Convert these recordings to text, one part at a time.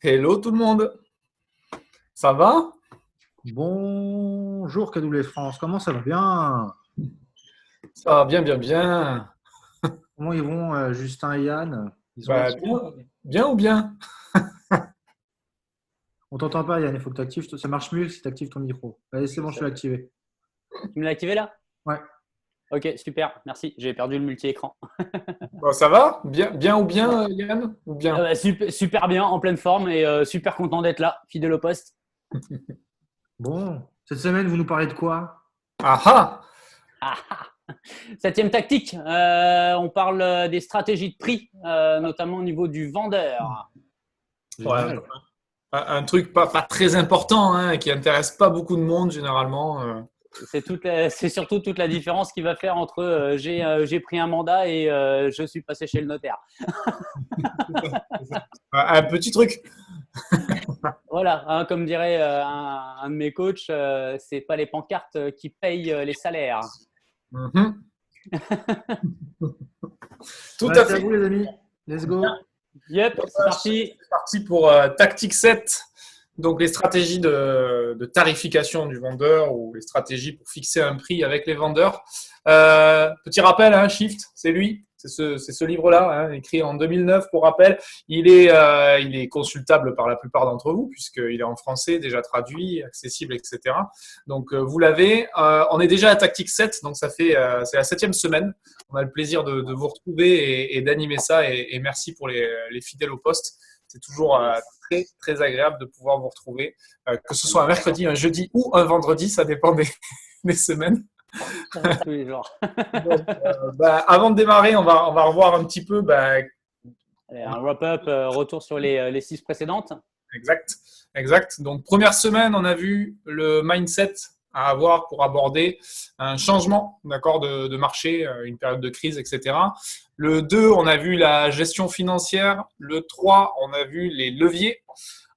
Hello tout le monde, ça va? Bonjour Cadoulé France, comment ça va bien? Ça va bien, bien, bien. Comment ils vont Justin et Yann? Ils sont Bah, là-dessus? bien, bien ou bien? On t'entend pas Yann, il faut que tu actives, ça marche mieux si tu actives ton micro. Allez, c'est bon, je suis activé. Tu me l'as activé là? Ouais, Ok, super, merci. J'ai perdu le multi-écran. Bon, ça va? Bien, bien ou bien, Yann? Ou bien? Super, super bien, en pleine forme et super content d'être là, fidèle au poste. bon, cette semaine vous nous parlez de quoi? Ah ah! Ah, ah. Septième tactique, on parle des stratégies de prix, notamment au niveau du vendeur. Ouais, Génial. un truc pas très important, hein, qui intéresse pas beaucoup de monde généralement. C'est surtout toute la différence qu'il va faire entre j'ai pris un mandat et je suis passé chez le notaire. Un petit truc. Voilà, hein, comme dirait un de mes coachs, c'est pas les pancartes qui payent les salaires. Mhm. Tout Bah, à c'est à fait. vous les amis, let's go. Yep, c'est parti. C'est parti pour Tactique 7. Donc les stratégies de tarification du vendeur ou les stratégies pour fixer un prix avec les vendeurs. Petit rappel, hein, Shift, c'est lui, c'est ce livre-là, hein, écrit en 2009 pour rappel. Il est consultable par la plupart d'entre vous puisqu'il est en français, déjà traduit, accessible, etc. Donc vous l'avez. On est déjà à Tactique 7, donc c'est la septième semaine. On a le plaisir de vous retrouver et d'animer ça et merci pour les fidèles au poste. C'est toujours Yes. très, très agréable de pouvoir vous retrouver, que ce soit un mercredi, un jeudi ou un vendredi, ça dépend des semaines. Ça va tous les jours. Donc, avant de démarrer, on va revoir un petit peu. Allez, un wrap-up, retour sur les six précédentes. Exact, exact. Donc, première semaine, on a vu le mindset à avoir pour aborder un changement d'accord de marché, une période de crise, etc. Le 2, on a vu la gestion financière. Le 3, on a vu les leviers.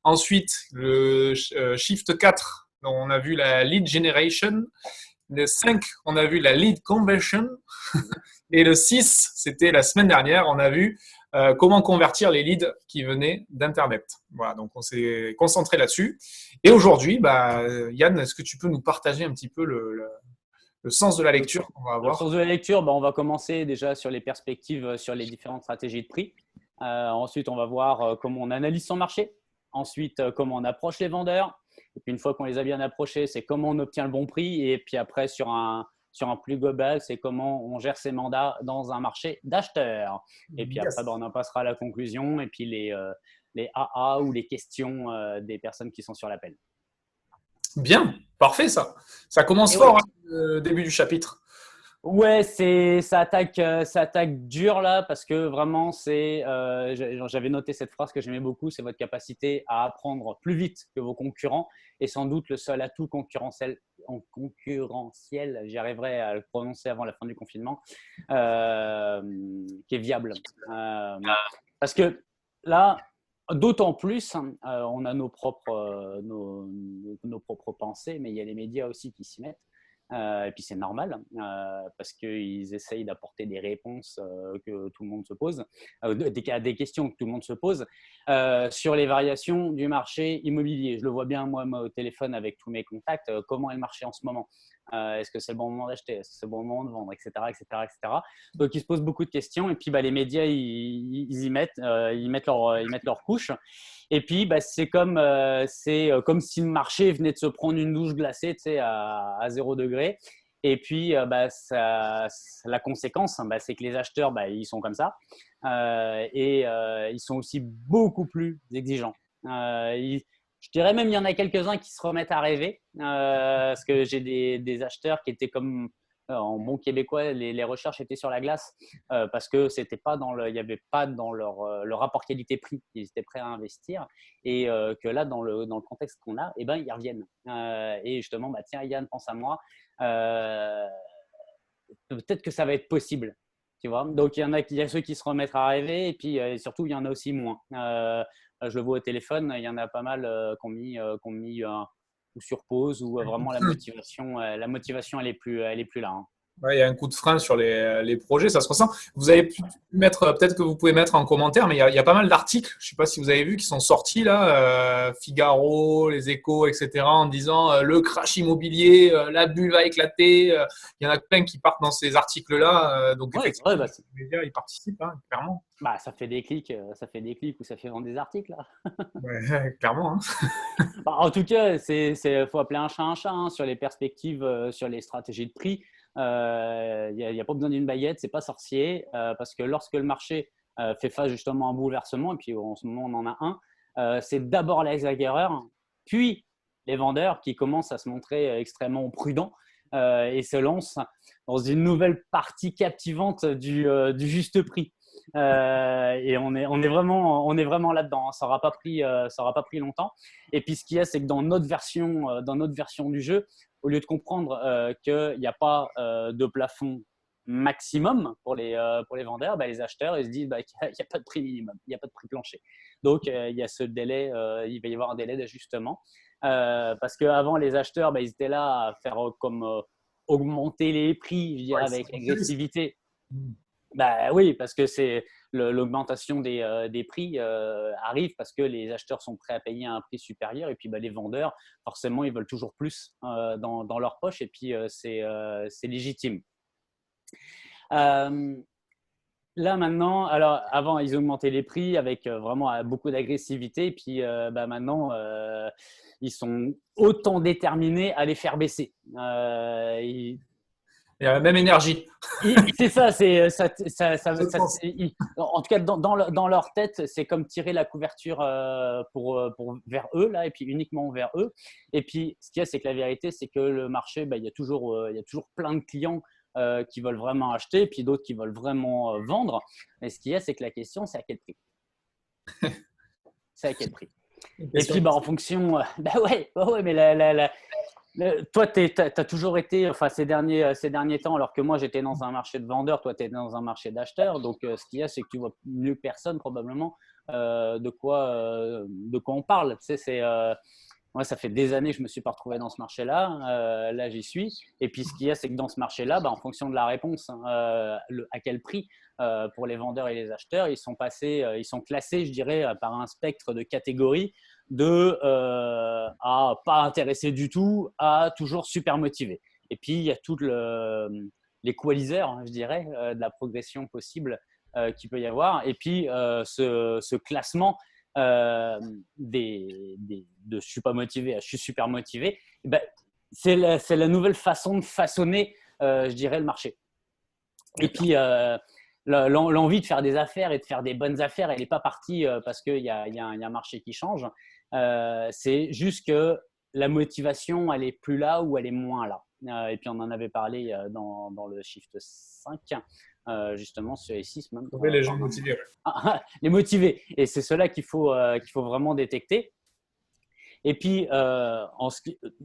Ensuite, le shift 4, on a vu la lead generation. Le 5, on a vu la lead conversion. Et le 6, c'était la semaine dernière, on a vu comment convertir les leads qui venaient d'Internet. Voilà, donc on s'est concentré là-dessus. Et aujourd'hui, Yann, est-ce que tu peux nous partager un petit peu le sens de la Le, lecture qu'on va le sens avoir? de la lecture, on va commencer déjà sur les perspectives sur les différentes stratégies de prix. Ensuite, on va voir comment on analyse son marché. Ensuite, comment on approche les vendeurs. Et puis, une fois qu'on les a bien approchés, c'est comment on obtient le bon prix. Et puis après, sur un plus global, c'est comment on gère ses mandats dans un marché d'acheteurs. Et puis après, Yes. on en passera à la conclusion et puis les AA ou les questions des personnes qui sont sur l'appel. Bien, parfait ça. Ça commence Et fort, ouais, hein, le début du chapitre. ouais, ça attaque dur là parce que vraiment j'avais noté cette phrase que j'aimais beaucoup, c'est votre capacité à apprendre plus vite que vos concurrents et sans doute le seul atout concurrentiel, j'y arriverai à le prononcer avant la fin du confinement, euh, qui est viable. Euh, Parce que là, d'autant plus, on a nos propres pensées, mais il y a les médias aussi qui s'y mettent. Et puis c'est normal parce qu'ils essayent d'apporter des réponses que tout le monde se pose, à des questions que tout le monde se pose sur les variations du marché immobilier. Je le vois bien moi au téléphone avec tous mes contacts, comment est le marché en ce moment, est-ce que c'est le bon moment d'acheter, est-ce que c'est le bon moment de vendre, etc., etc., etc. Donc ils se posent beaucoup de questions et puis les médias ils y mettent, ils mettent leur couche. Et puis, c'est comme si le marché venait de se prendre une douche glacée, tu sais, à 0 degré. Et puis, la conséquence, c'est que les acheteurs, ils sont comme ça. Ils sont aussi beaucoup plus exigeants. Je dirais même, il y en a quelques-uns qui se remettent à rêver. Parce que j'ai des acheteurs qui étaient comme, en bon québécois, les recherches étaient sur la glace parce que c'était pas il n'y avait pas dans leur rapport qualité-prix qu'ils étaient prêts à investir et que là, dans le contexte qu'on a, eh ben, ils reviennent. Et justement, tiens, Yann, pense à moi. Euh, Peut-être que ça va être possible. Tu vois. Donc, il y a ceux qui se remettent à rêver et puis surtout, il y en a aussi moins. Je le vois au téléphone, il y en a pas mal qui ont mis ou sur pause ou vraiment la motivation, elle est plus là. Hein. Ouais, il y a un coup de frein sur les projets, ça se ressent. Vous avez pu mettre, peut-être que vous pouvez mettre en commentaire, mais il y a pas mal d'articles, je ne sais pas si vous avez vu, qui sont sortis là, Figaro, les Échos, etc., en disant le crash immobilier, la bulle va éclater. Il y en a plein qui partent dans ces articles-là. Donc Ouais, c'est vrai, effectivement, les médias, ils participent, hein, clairement. ça fait des clics ou ça fait vendre des articles, là. Ouais, clairement. Hein. Bah, en tout cas, faut appeler un chat, hein, sur les perspectives, sur les stratégies de prix. Il n'y a pas besoin d'une baguette, c'est pas sorcier, parce que lorsque le marché fait face justement à un bouleversement, et puis en ce moment on en a un, c'est d'abord les acquéreurs, puis les vendeurs qui commencent à se montrer extrêmement prudents et se lancent dans une nouvelle partie captivante du juste prix. Et on est vraiment là-dedans, hein. Ça n'aura pas pris longtemps. Et puis ce qu'il y a, c'est que dans notre version du jeu, au lieu de comprendre qu'il n'y a pas de plafond maximum pour les vendeurs, les acheteurs ils se disent qu'il n'y a pas de prix minimum, il n'y a pas de prix plancher. Donc il y a ce délai, il va y avoir un délai d'ajustement parce qu'avant les acheteurs ils étaient là à faire comme augmenter les prix, je dirais, avec agressivité. Oui, parce que c'est l'augmentation des prix arrive parce que les acheteurs sont prêts à payer un prix supérieur et puis les vendeurs, forcément, ils veulent toujours plus dans leur poche et puis c'est légitime. Là maintenant, alors avant ils augmentaient les prix avec vraiment beaucoup d'agressivité et puis maintenant ils sont autant déterminés à les faire baisser. Il y a la même énergie. C'est ça, en tout cas dans leur tête, c'est comme tirer la couverture vers eux là, et puis uniquement vers eux. Et puis ce qu'il y a, c'est que la vérité, c'est que le marché, il y a toujours plein de clients qui veulent vraiment acheter, et puis d'autres qui veulent vraiment vendre. Mais ce qu'il y a, c'est que la question, c'est à quel prix. C'est à quel prix. Et puis en fonction, ouais, mais toi, tu as toujours été, enfin ces derniers temps, alors que moi j'étais dans un marché de vendeurs, toi tu es dans un marché d'acheteurs. Donc ce qu'il y a, c'est que tu vois mieux que personne probablement de quoi on parle. Tu sais, moi, ça fait des années que je ne me suis pas retrouvé dans ce marché-là. Là, j'y suis. Et puis, ce qu'il y a, c'est que dans ce marché-là, en fonction de la réponse, à quel prix pour les vendeurs et les acheteurs, ils sont classés, je dirais, par un spectre de catégories à pas intéressé du tout à toujours super motivé. Et puis, il y a tous les coaliseurs, je dirais, de la progression possible qu'il peut y avoir. Et puis, ce classement de je suis pas motivé à je suis super motivé, c'est la nouvelle façon de façonner, je dirais, le marché. Et puis, l'envie de faire des affaires et de faire des bonnes affaires, elle n'est pas partie parce qu'il y a un marché qui change. C'est juste que la motivation, elle est plus là ou elle est moins là. Et puis, on en avait parlé dans le Shift 5, justement, sur les 6 même. Les gens motivés. Les motivés. Et c'est cela qu'il faut vraiment détecter. Et puis,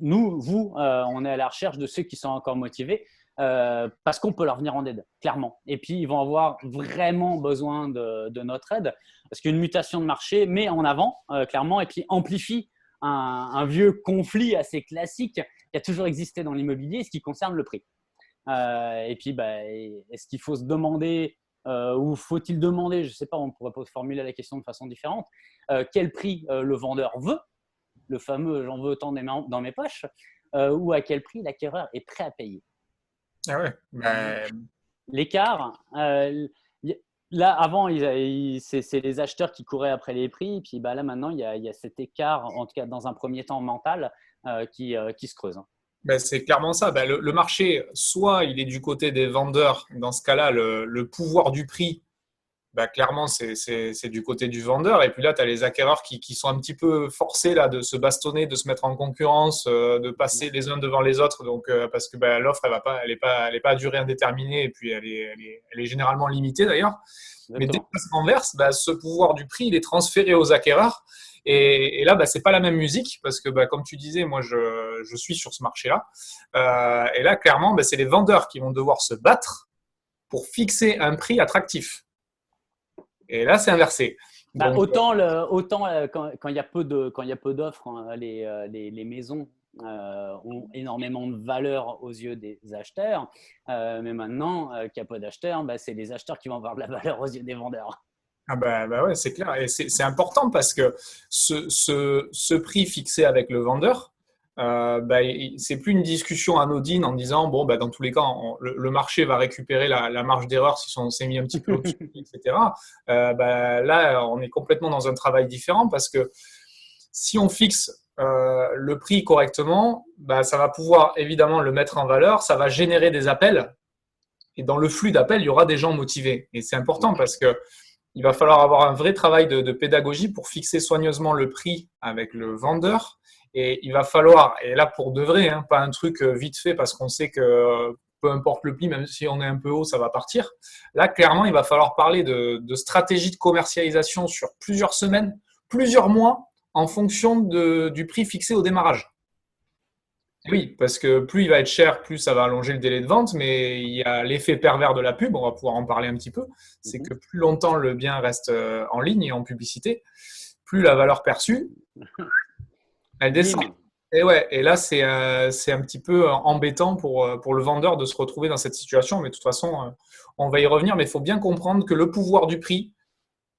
nous, on est à la recherche de ceux qui sont encore motivés parce qu'on peut leur venir en aide, clairement. Et puis, ils vont avoir vraiment besoin de notre aide parce qu'une mutation de marché met en avant, clairement, et puis amplifie un vieux conflit assez classique qui a toujours existé dans l'immobilier, ce qui concerne le prix. Et puis, est-ce qu'il faut se demander ou faut-il demander, je ne sais pas, on pourrait formuler la question de façon différente, quel prix le vendeur veut, le fameux « j'en veux autant dans mes poches », ou à quel prix l'acquéreur est prêt à payer. Ah ouais. L'écart, là, avant, c'est les acheteurs qui couraient après les prix, et puis là, maintenant, il y a cet écart, en tout cas dans un premier temps mental, qui se creuse. C'est clairement ça. Le marché, soit il est du côté des vendeurs, dans ce cas-là, le pouvoir du prix, clairement, c'est du côté du vendeur. Et puis là, tu as les acquéreurs qui sont un petit peu forcés là, de se bastonner, de se mettre en concurrence, de passer les uns devant les autres. Donc, parce que l'offre, elle n'est pas à durée indéterminée et puis elle est généralement limitée d'ailleurs. Exactement. Mais dès que ça se renverse, ce pouvoir du prix, il est transféré aux acquéreurs. Et là, c'est pas la même musique parce que, comme tu disais, moi, je suis sur ce marché-là. Et là, clairement, c'est les vendeurs qui vont devoir se battre pour fixer un prix attractif. Et là, c'est inversé. Donc, autant quand il y a peu d'offres, hein, les maisons ont énormément de valeur aux yeux des acheteurs. Mais maintenant, qu'il n'y a pas d'acheteurs, c'est les acheteurs qui vont avoir de la valeur aux yeux des vendeurs. Ah bah ouais, c'est clair. Et c'est important parce que ce prix fixé avec le vendeur, c'est plus une discussion anodine en disant, bon, dans tous les cas, le marché va récupérer la marge d'erreur si on s'est mis un petit peu au-dessus, etc. Là, on est complètement dans un travail différent parce que si on fixe le prix correctement, ça va pouvoir évidemment le mettre en valeur, ça va générer des appels. Et dans le flux d'appels, il y aura des gens motivés. Et c'est important parce que il va falloir avoir un vrai travail de pédagogie pour fixer soigneusement le prix avec le vendeur. Et il va falloir, et là pour de vrai, pas un truc vite fait parce qu'on sait que peu importe le prix, même si on est un peu haut, ça va partir. Là, clairement, il va falloir parler de stratégie de commercialisation sur plusieurs semaines, plusieurs mois, en fonction du prix fixé au démarrage. Oui, parce que plus il va être cher, plus ça va allonger le délai de vente, mais il y a l'effet pervers de la pub, on va pouvoir en parler un petit peu, c'est que plus longtemps le bien reste en ligne et en publicité, plus la valeur perçue, elle descend. Et ouais, et là c'est un petit peu embêtant pour le vendeur de se retrouver dans cette situation, mais de toute façon, on va y revenir, mais il faut bien comprendre que le pouvoir du prix,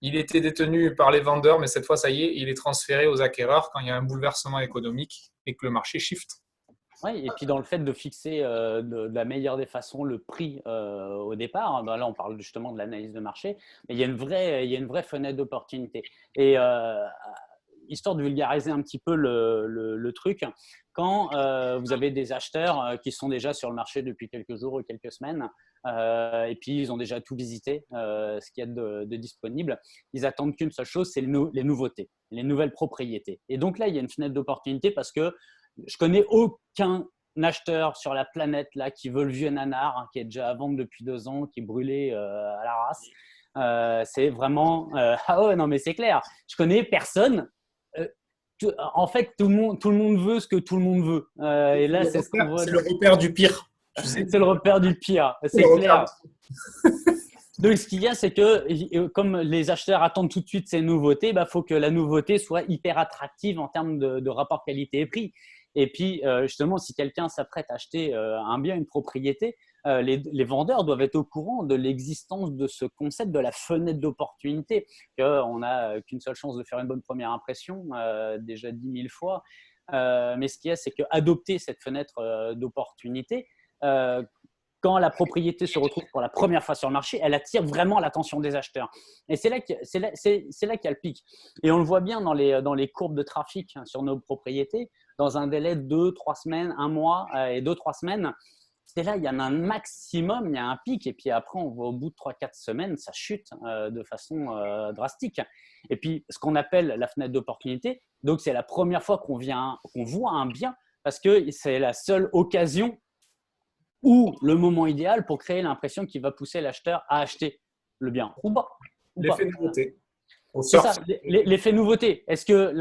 il était détenu par les vendeurs, mais cette fois, ça y est, il est transféré aux acquéreurs quand il y a un bouleversement économique et que le marché shift. Oui, et puis dans le fait de fixer de la meilleure des façons le prix au départ, là on parle justement de l'analyse de marché, mais il y a une vraie fenêtre d'opportunité. Et histoire de vulgariser un petit peu le truc, quand vous avez des acheteurs qui sont déjà sur le marché depuis quelques jours ou quelques semaines, et puis ils ont déjà tout visité, ce qu'il y a de disponible, ils attendent qu'une seule chose, c'est les nouveautés, les nouvelles propriétés. Et donc là, il y a une fenêtre d'opportunité parce que je connais aucun acheteur sur la planète là qui veut le vieux nanar qui est déjà à vendre depuis 2 ans, qui est brûlé à la race. C'est vraiment ah ouais, non mais c'est clair. Je connais personne. En fait, tout le monde veut ce que tout le monde veut. Et là, c'est ce qu'on voit. C'est le repère du pire. C'est le repère du pire. C'est clair. Donc, ce qu'il y a, c'est que comme les acheteurs attendent tout de suite ces nouveautés, faut que la nouveauté soit hyper attractive en termes de rapport qualité-prix. Et puis, justement, si quelqu'un s'apprête à acheter un bien, une propriété, les vendeurs doivent être au courant de l'existence de ce concept de la fenêtre d'opportunité, qu'on n'a qu'une seule chance de faire une bonne première impression, déjà 10 000 fois. Mais ce qu'il y a, c'est qu'adopter cette fenêtre d'opportunité, quand la propriété se retrouve pour la première fois sur le marché, elle attire vraiment l'attention des acheteurs. Et c'est là qu'il y a le pic. Et on le voit bien dans les courbes de trafic sur nos propriétés, dans un délai de 2-3 semaines, un mois et 2-3 semaines. C'est là, il y en a un maximum, il y a un pic. Et puis après, on voit au bout de 3-4 semaines, ça chute de façon drastique. Et puis, ce qu'on appelle la fenêtre d'opportunité, donc c'est la première fois qu'on voit un bien parce que c'est la seule occasion ou le moment idéal pour créer l'impression qui va pousser l'acheteur à acheter le bien ou pas. L'effet nouveauté. C'est ça, l'effet nouveauté. Est-ce que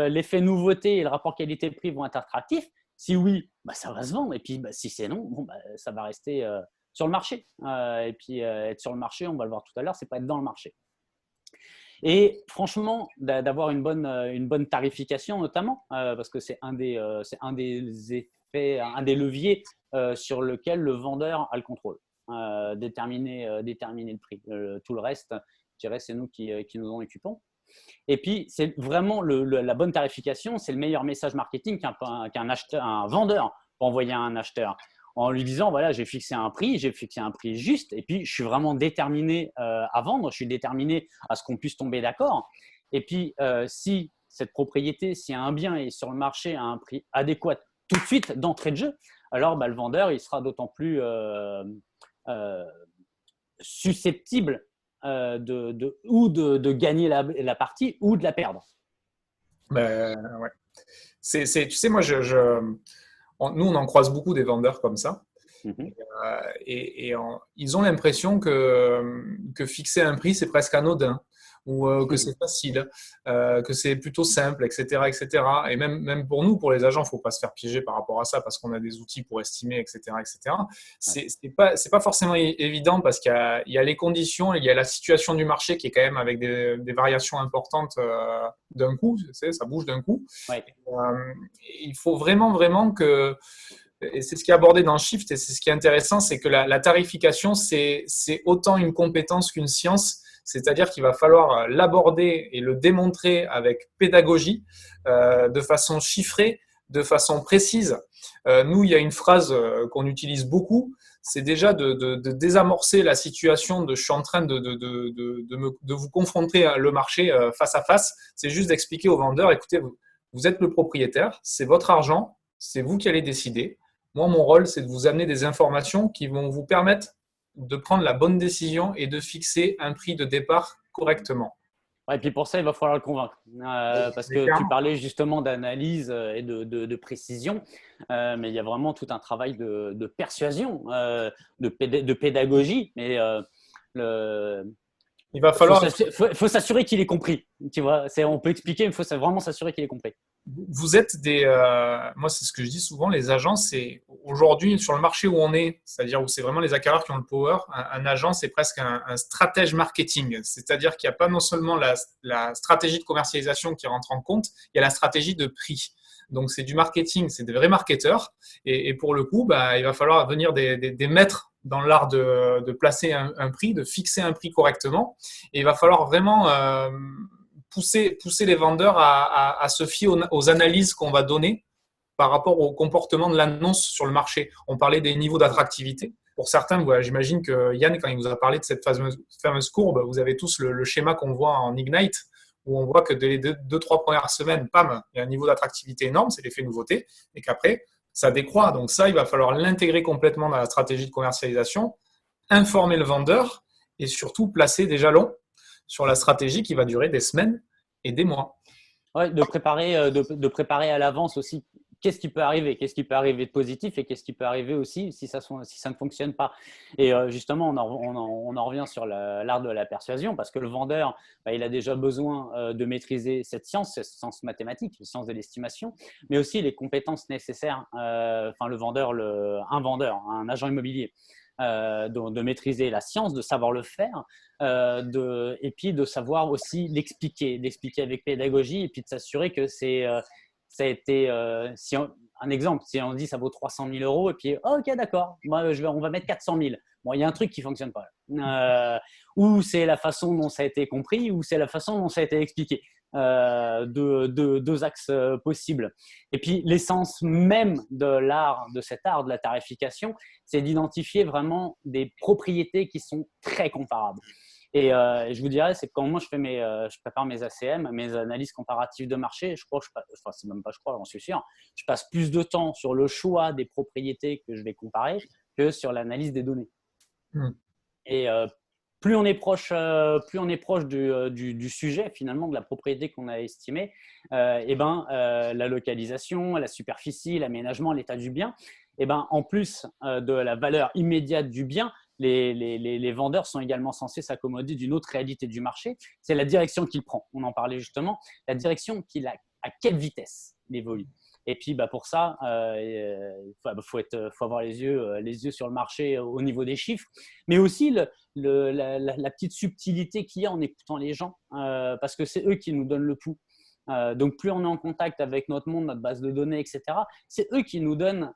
l'effet nouveauté et le rapport qualité-prix vont être attractifs? Si oui, ça va se vendre. Et puis, si c'est non, ça va rester sur le marché. Et puis, être sur le marché, on va le voir tout à l'heure, c'est pas être dans le marché. Et franchement, d'avoir une bonne tarification notamment, parce que c'est un des effets, un des leviers sur lequel le vendeur a le contrôle. Déterminer le prix. Tout le reste, je dirais, c'est nous qui nous en occupons. Et puis, c'est vraiment la bonne tarification, c'est le meilleur message marketing qu'un vendeur peut envoyer à un acheteur. En lui disant, voilà, j'ai fixé un prix juste, et puis je suis vraiment déterminé à vendre, je suis déterminé à ce qu'on puisse tomber d'accord. Et puis, si cette propriété, si un bien est sur le marché à un prix adéquat tout de suite, d'entrée de jeu, alors le vendeur, il sera d'autant plus susceptible de gagner la partie ou de la perdre. Ouais. Tu sais, moi, nous, on en croise beaucoup des vendeurs comme ça. Et ils ont l'impression que fixer un prix, c'est presque anodin. ou que c'est facile, que c'est plutôt simple, etc., etc. Et même pour nous, pour les agents, il ne faut pas se faire piéger par rapport à ça parce qu'on a des outils pour estimer, etc., etc. C'est pas forcément évident parce qu'il y a les conditions, il y a la situation du marché qui est quand même avec des variations importantes d'un coup, ça bouge d'un coup. Ouais. Il faut vraiment que, et c'est ce qui est abordé dans Shift et c'est ce qui est intéressant, c'est que la tarification, c'est autant une compétence qu'une science. C'est-à-dire qu'il va falloir l'aborder et le démontrer avec pédagogie, de façon chiffrée, de façon précise. Nous, il y a une phrase qu'on utilise beaucoup, c'est déjà de désamorcer la situation de je suis en train de vous confronter le marché face à face. C'est juste d'expliquer aux vendeurs, écoutez, vous êtes le propriétaire, c'est votre argent, c'est vous qui allez décider. Moi, mon rôle, c'est de vous amener des informations qui vont vous permettre de prendre la bonne décision et de fixer un prix de départ correctement. Ouais, et puis pour ça, il va falloir le convaincre. Parce que tu parlais justement d'analyse et de précision, mais il y a vraiment tout un travail de persuasion, de pédagogie. Mais il va falloir. Faut s'assurer qu'il ait compris. Tu vois, on peut expliquer, mais il faut vraiment s'assurer qu'il ait compris. Vous êtes moi c'est ce que je dis souvent, les agents, c'est aujourd'hui sur le marché où on est, c'est-à-dire où c'est vraiment les acquéreurs qui ont le power, un agent c'est presque un stratège marketing, c'est-à-dire qu'il n'y a pas non seulement la stratégie de commercialisation qui rentre en compte, il y a la stratégie de prix. Donc c'est du marketing, c'est des vrais marketeurs et pour le coup, il va falloir venir des maîtres dans l'art de placer un prix, de fixer un prix correctement et il va falloir vraiment pousser les vendeurs à se fier aux analyses qu'on va donner par rapport au comportement de l'annonce sur le marché. On parlait des niveaux d'attractivité. Pour certains, j'imagine que Yann, quand il vous a parlé de cette fameuse courbe, vous avez tous le schéma qu'on voit en Ignite, où on voit que dès les 2-3 premières semaines, pam, il y a un niveau d'attractivité énorme, c'est l'effet nouveauté, et qu'après, ça décroît. Donc ça, il va falloir l'intégrer complètement dans la stratégie de commercialisation, informer le vendeur et surtout placer des jalons sur la stratégie qui va durer des semaines et des mois. Ouais, de préparer à l'avance aussi qu'est-ce qui peut arriver de positif et qu'est-ce qui peut arriver aussi si ça ne fonctionne pas. Et justement, on en revient sur l'art de la persuasion parce que le vendeur, il a déjà besoin de maîtriser cette science mathématique, la science de l'estimation, mais aussi les compétences nécessaires. Le vendeur, un agent immobilier. De maîtriser la science, de savoir le faire, et puis de savoir aussi l'expliquer avec pédagogie et puis de s'assurer que ça a été, un exemple, si on dit ça vaut 300 000 euros et puis ok d'accord, on va mettre 400 000. Bon, il y a un truc qui ne fonctionne pas. Ou c'est la façon dont ça a été compris ou c'est la façon dont ça a été expliqué. Deux axes possibles. Et puis l'essence même de cet art de la tarification, c'est d'identifier vraiment des propriétés qui sont très comparables. Et je vous dirais, c'est que quand moi je prépare mes ACM, mes analyses comparatives de marché, c'est même pas je crois, j'en suis sûr, je passe plus de temps sur le choix des propriétés que je vais comparer que sur l'analyse des données. Et plus on est proche du sujet finalement de la propriété qu'on a estimée, la localisation, la superficie, l'aménagement, l'état du bien, en plus de la valeur immédiate du bien, les vendeurs sont également censés s'accommoder d'une autre réalité du marché, c'est la direction qu'il prend. On en parlait justement, la direction à quelle vitesse il évolue. Et puis pour ça, faut avoir les yeux sur le marché au niveau des chiffres, mais aussi la petite subtilité qu'il y a en écoutant les gens, parce que c'est eux qui nous donnent le pouls. Donc plus on est en contact avec notre monde, notre base de données, etc., c'est eux qui nous donnent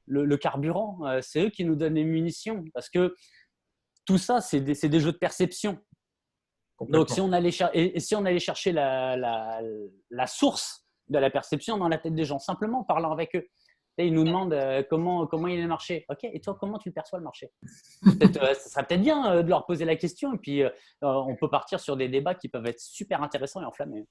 le carburant, c'est eux qui nous donnent les munitions, parce que tout ça, c'est des jeux de perception. Donc si on allait chercher la source de la perception dans la tête des gens, simplement en parlant avec eux. Et ils nous demandent comment il est le marché. Ok, et toi, comment tu le perçois le marché? Ça serait peut-être bien de leur poser la question et puis on peut partir sur des débats qui peuvent être super intéressants et enflammés.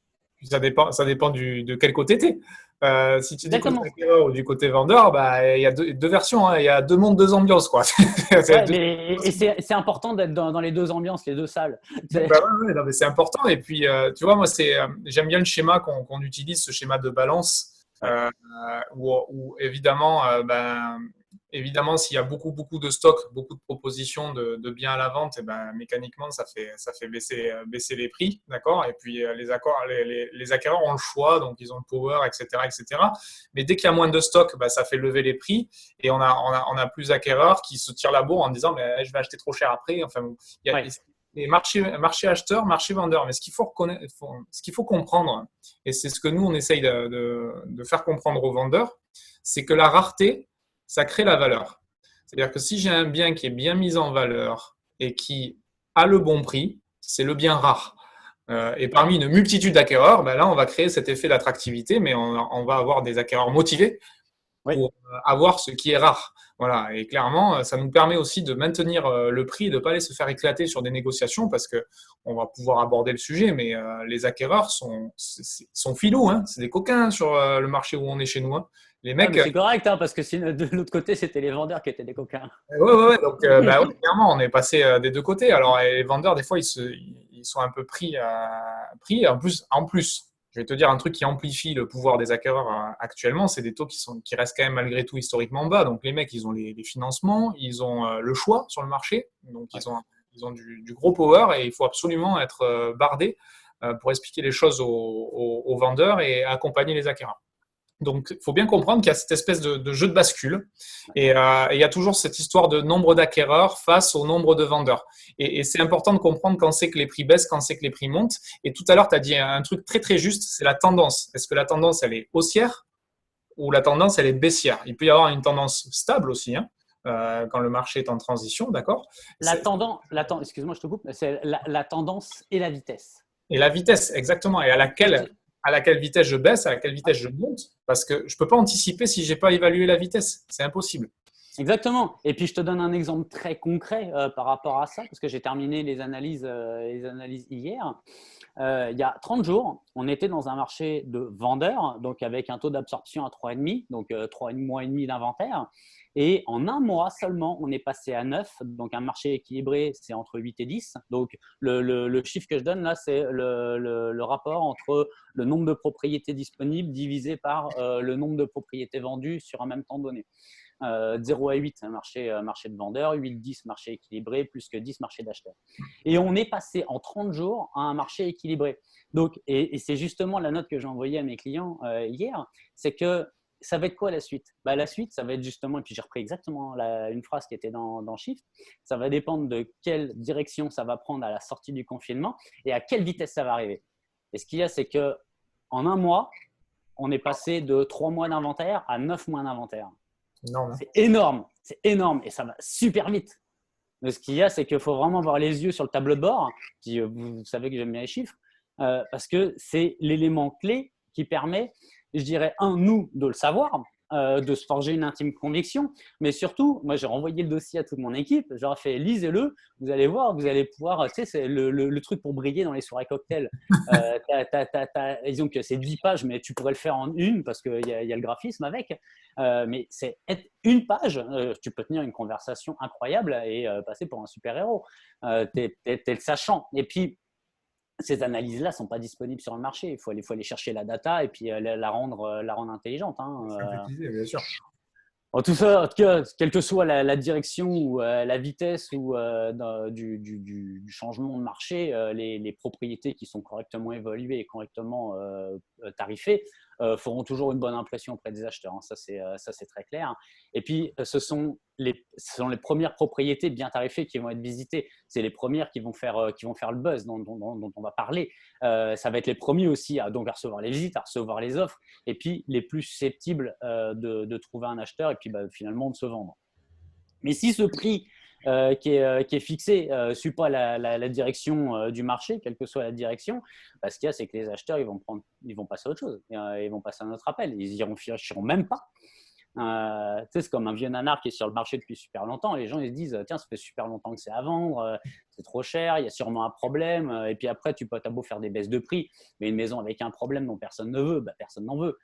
Ça dépend de quel côté tu es. Si tu dis côté acquéreur ou du côté vendeur, il y a deux versions, hein. Il y a deux mondes, deux ambiances, quoi. C'est important d'être dans les deux ambiances, les deux salles. Non, mais c'est important. Et puis, tu vois, moi, j'aime bien le schéma qu'on utilise, ce schéma de balance, où évidemment, évidemment, s'il y a beaucoup de stocks, beaucoup de propositions de biens à la vente, et ben, mécaniquement, ça fait baisser les prix, d'accord. Et puis, les acquéreurs ont le choix, donc ils ont le power, etc., etc. Mais dès qu'il y a moins de stocks, ben, ça fait lever les prix et on a plus d'acquéreurs qui se tirent la bourre en disant, mais je vais acheter trop cher après. Enfin, il y a les marchés acheteurs, marché vendeurs. Mais ce qu'il faut comprendre, et c'est ce que nous, on essaye de faire comprendre aux vendeurs, c'est que la rareté, ça crée la valeur. C'est-à-dire que si j'ai un bien qui est bien mis en valeur et qui a le bon prix, c'est le bien rare. Et parmi une multitude d'acquéreurs, ben là, on va créer cet effet d'attractivité, mais on va avoir des acquéreurs motivés pour avoir ce qui est rare. Voilà. Et clairement, ça nous permet aussi de maintenir le prix et de ne pas aller se faire éclater sur des négociations parce qu'on va pouvoir aborder le sujet, mais les acquéreurs sont filous, hein. C'est des coquins sur le marché où on est chez nous, hein. Les mecs. C'est correct, hein, parce que de l'autre côté, c'était les vendeurs qui étaient des coquins. Ouais. Donc, bah, ouais, clairement, on est passé des deux côtés. Alors, les vendeurs, des fois, ils sont un peu pris. En plus, je vais te dire un truc qui amplifie le pouvoir des acquéreurs actuellement, c'est des taux qui restent quand même malgré tout historiquement bas. Donc, les mecs, ils ont les financements, ils ont le choix sur le marché. Donc, ils ont du gros power et il faut absolument être bardé pour expliquer les choses aux vendeurs et accompagner les acquéreurs. Donc, il faut bien comprendre qu'il y a cette espèce de jeu de bascule et il y a toujours cette histoire de nombre d'acquéreurs face au nombre de vendeurs. Et c'est important de comprendre quand c'est que les prix baissent, quand c'est que les prix montent. Et tout à l'heure, tu as dit un truc très, très juste, c'est la tendance. Est-ce que la tendance, elle est haussière ou la tendance, elle est baissière? Il peut y avoir une tendance stable aussi, hein, quand le marché est en transition, d'accord? Excuse-moi, je te coupe, c'est la tendance et la vitesse. Et la vitesse, exactement. Et à laquelle vitesse je baisse, à laquelle vitesse je monte, parce que je ne peux pas anticiper si je n'ai pas évalué la vitesse. C'est impossible. Exactement. Et puis, je te donne un exemple très concret par rapport à ça, parce que j'ai terminé les analyses hier. Il y a 30 jours, on était dans un marché de vendeurs, donc avec un taux d'absorption à 3,5, donc 3 mois et demi d'inventaire. Et en un mois seulement, on est passé à 9. Donc, un marché équilibré, c'est entre 8 et 10. Donc, le chiffre que je donne là, c'est le rapport entre le nombre de propriétés disponibles divisé par le nombre de propriétés vendues sur un même temps donné. 0 à 8, marché de vendeurs, 8-10, marché équilibré, plus que 10, marché d'acheteurs. Et on est passé en 30 jours à un marché équilibré. Donc, et c'est justement la note que j'ai envoyée à mes clients hier, c'est que ça va être quoi la suite? La suite, ça va être justement, et puis j'ai repris exactement une phrase qui était dans Shift, ça va dépendre de quelle direction ça va prendre à la sortie du confinement et à quelle vitesse ça va arriver. Et ce qu'il y a, c'est qu'en un mois, on est passé de 3 mois d'inventaire à 9 mois d'inventaire. C'est énorme et ça va super vite. Mais ce qu'il y a, c'est qu'il faut vraiment avoir les yeux sur le tableau de bord. Puis, vous savez que j'aime bien les chiffres, parce que c'est l'élément clé qui permet, je dirais, nous, de le savoir, de se forger une intime conviction, mais surtout, moi, j'ai renvoyé le dossier à toute mon équipe, je leur ai fait, lisez-le, vous allez voir, vous allez pouvoir, tu sais, c'est le truc pour briller dans les soirées cocktails. Disons que c'est 10 pages, mais tu pourrais le faire en une, parce qu'il y a le graphisme avec, mais c'est une page, tu peux tenir une conversation incroyable et passer pour un super-héros. T'es le sachant. Et puis, ces analyses-là ne sont pas disponibles sur le marché. Il faut aller chercher la data et puis la rendre intelligente. Bien sûr. En tout ça, quelle que soit la direction ou la vitesse ou du changement de marché, les propriétés qui sont correctement évaluées et correctement tarifées feront toujours une bonne impression auprès des acheteurs. Ça, c'est très clair. Et puis, ce sont les premières propriétés bien tarifées qui vont être visitées. C'est les premières qui vont faire le buzz dont on va parler. Ça va être les premiers aussi à recevoir les visites, à recevoir les offres, et puis les plus susceptibles de trouver un acheteur et puis finalement de se vendre. Mais si ce prix qui est fixé ne suit pas la direction du marché, quelle que soit la direction, ce qu'il y a, c'est que les acheteurs ils vont passer à autre chose. Ils vont passer à un autre appel. Ils n'y réfléchiront même pas. C'est comme un vieux nanar qui est sur le marché depuis super longtemps. Les gens ils se disent tiens, ça fait super longtemps que c'est à vendre, c'est trop cher, il y a sûrement un problème. Et puis après, t'as beau faire des baisses de prix, mais une maison avec un problème dont personne ne veut, personne n'en veut.